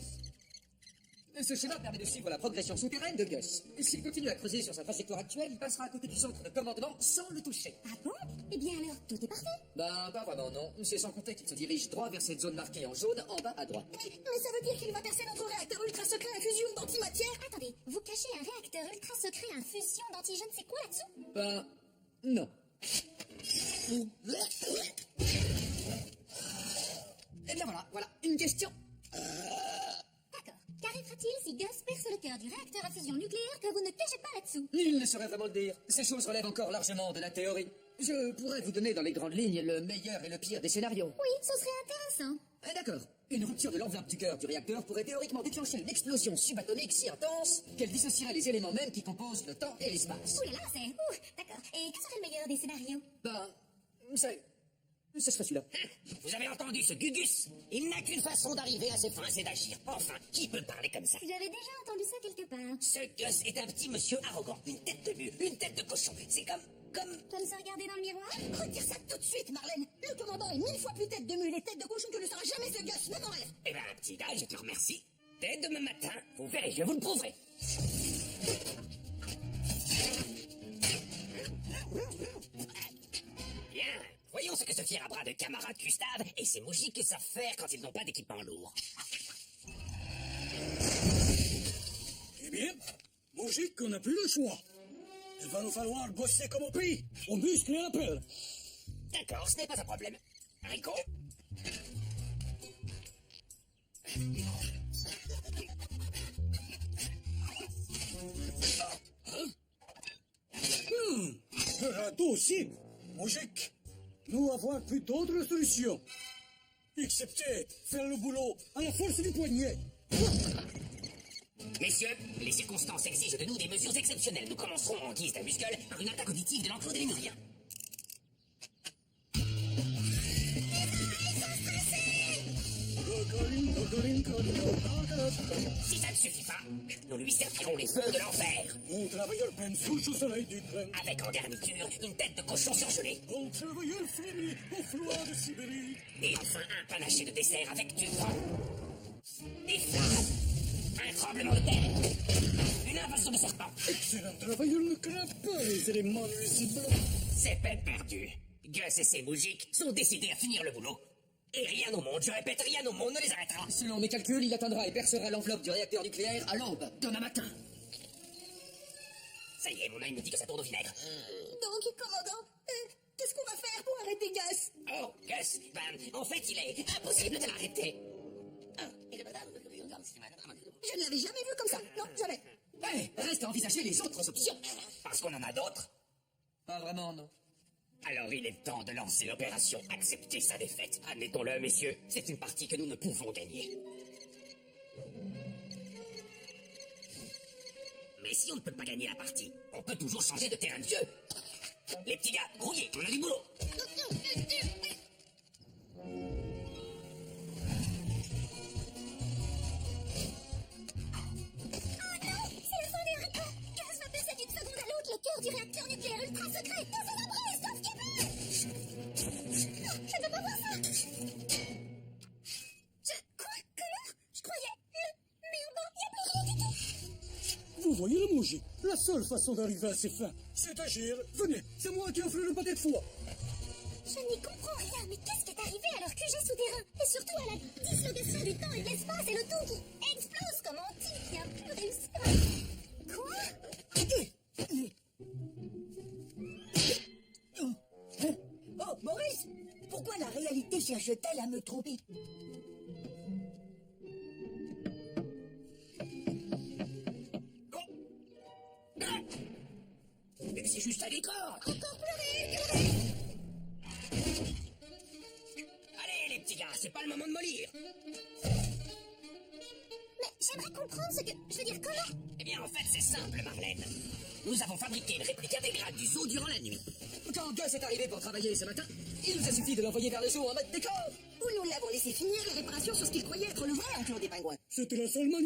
Ce schéma permet de suivre la progression souterraine de Gus. S'il continue à creuser sur sa trajectoire actuelle, il passera à côté du centre de commandement sans le toucher. Ah bon? Eh bien alors, tout est parfait. Ben, pas vraiment, non. C'est sans compter qu'il se dirige droit vers cette zone marquée en jaune, en bas à droite. Mais ça veut dire qu'il va percer notre réacteur ultra secret à fusion d'antimatière? Attendez, vous cachez un réacteur ultra secret à fusion d'anti je ne sais quoi là-dessous? Ben, non. Eh bien voilà, une question. D'accord. Qu'arrivera-t-il si Gus perce le cœur du réacteur à fusion nucléaire que vous ne cachez pas là-dessous? Il ne saurait vraiment le dire. Ces choses relèvent encore largement de la théorie. Je pourrais vous donner dans les grandes lignes le meilleur et le pire des scénarios. Oui, ce serait intéressant. D'accord. Une rupture de l'enveloppe du cœur du réacteur pourrait théoriquement déclencher une explosion subatomique si intense qu'elle dissocierait les éléments mêmes qui composent le temps et l'espace. Ouh là là, c'est... Ouh, d'accord. Et quel serait le meilleur des scénarios? Ben, ce serait celui-là. Vous avez entendu ce Gugus? Il n'a qu'une façon d'arriver à ses fins, c'est d'agir. Enfin, qui peut parler comme ça? J'avais déjà entendu ça quelque part. Ce Gus est un petit monsieur arrogant, une tête de mule, une tête de cochon. C'est comme... Comme se regarder dans le miroir? Retire ça tout de suite, Marlène. Le commandant est 1000 fois plus tête de mule et tête de cochon que ne sera jamais ce Gus, même en rêve. Eh ben, petit gars, je te remercie. Dès demain matin, vous verrez, je vous le prouverai. Bien, voyons ce que ce fier à bras de camarade Gustave et ses Moujiks savent faire quand ils n'ont pas d'équipement lourd. Eh bien, Moujik, on n'a plus le choix. Il va nous falloir bosser comme au pays. On muscle et un peu. D'accord, ce n'est pas un problème. Rico? Le radeau aussi. Moujik, nous avons plus d'autres solutions. Excepté faire le boulot à la force du poignet. Messieurs, les circonstances exigent de nous des mesures exceptionnelles. Nous commencerons en guise d'un muscle par une attaque auditive de l'enclos des Lémuriens. Si ça ne suffit pas, nous lui servirons les feux de l'enfer. Mon travailleur peine sous au soleil du train. Avec en garniture une tête de cochon surgelé. Mon travailleur frémit au froid de Sibérie. Et enfin un panaché de dessert avec du vent. Des flammes. Un tremblement de terre. Une invasion. façon de serpent. Excellent travail, on ne craint pas les éléments nuisibles. C'est peine perdue. Gus et ses moujiks sont décidés à finir le boulot. Et rien au monde, je répète, rien au monde ne les arrêtera. Selon mes calculs, il atteindra et percera l'enveloppe du réacteur nucléaire à l'aube, demain matin. Ça y est, mon œil me dit que ça tourne au vinaigre. Donc, commandant, qu'est-ce qu'on va faire pour arrêter Gus? Oh, Gus, en fait, il est impossible de l'arrêter. Je ne l'avais jamais vu comme ça. Non, jamais. Hé, reste à envisager les autres options. Parce qu'on en a d'autres. Pas vraiment, non. Alors il est temps de lancer l'opération Accepter sa défaite. Admettons-le, messieurs, c'est une partie que nous ne pouvons gagner. Mais si on ne peut pas gagner la partie, on peut toujours changer de terrain de jeu. Les petits gars, grouillez, on a du boulot. Le cœur du réacteur nucléaire ultra secret dans un abri, sauf qu'il peut. Je ne veux pas voir ça. Quoi? Comment? Je croyais... Mais en bas, il n'y a plus rien du tout. Vous voyez le manger. La seule façon d'arriver à ses fins, c'est d'agir. Venez, c'est moi qui offre le pâté de foie. Je n'y comprends rien, mais qu'est-ce qui est arrivé à leur QG souterrain? Et surtout à la dislocation du temps et de l'espace et le tout qui explose comme anti qui a pu réussir à... Quoi? Oh, Maurice, pourquoi la réalité cherche-t-elle à me tromper? Mais c'est juste un décor. Encore pleurer. Allez, les petits gars, c'est pas le moment de mollir. Mais j'aimerais comprendre ce que... Je veux dire, comment? Eh bien, en fait, c'est simple, Marlène. Nous avons fabriqué une réplique intégrale du zoo durant la nuit. Quand Gus est arrivé pour travailler ce matin, il nous a suffi de l'envoyer vers le zoo en mode décor. Ou nous l'avons laissé finir les réparations sur ce qu'il croyait être le vrai enclos des pingouins. C'était la seule manière.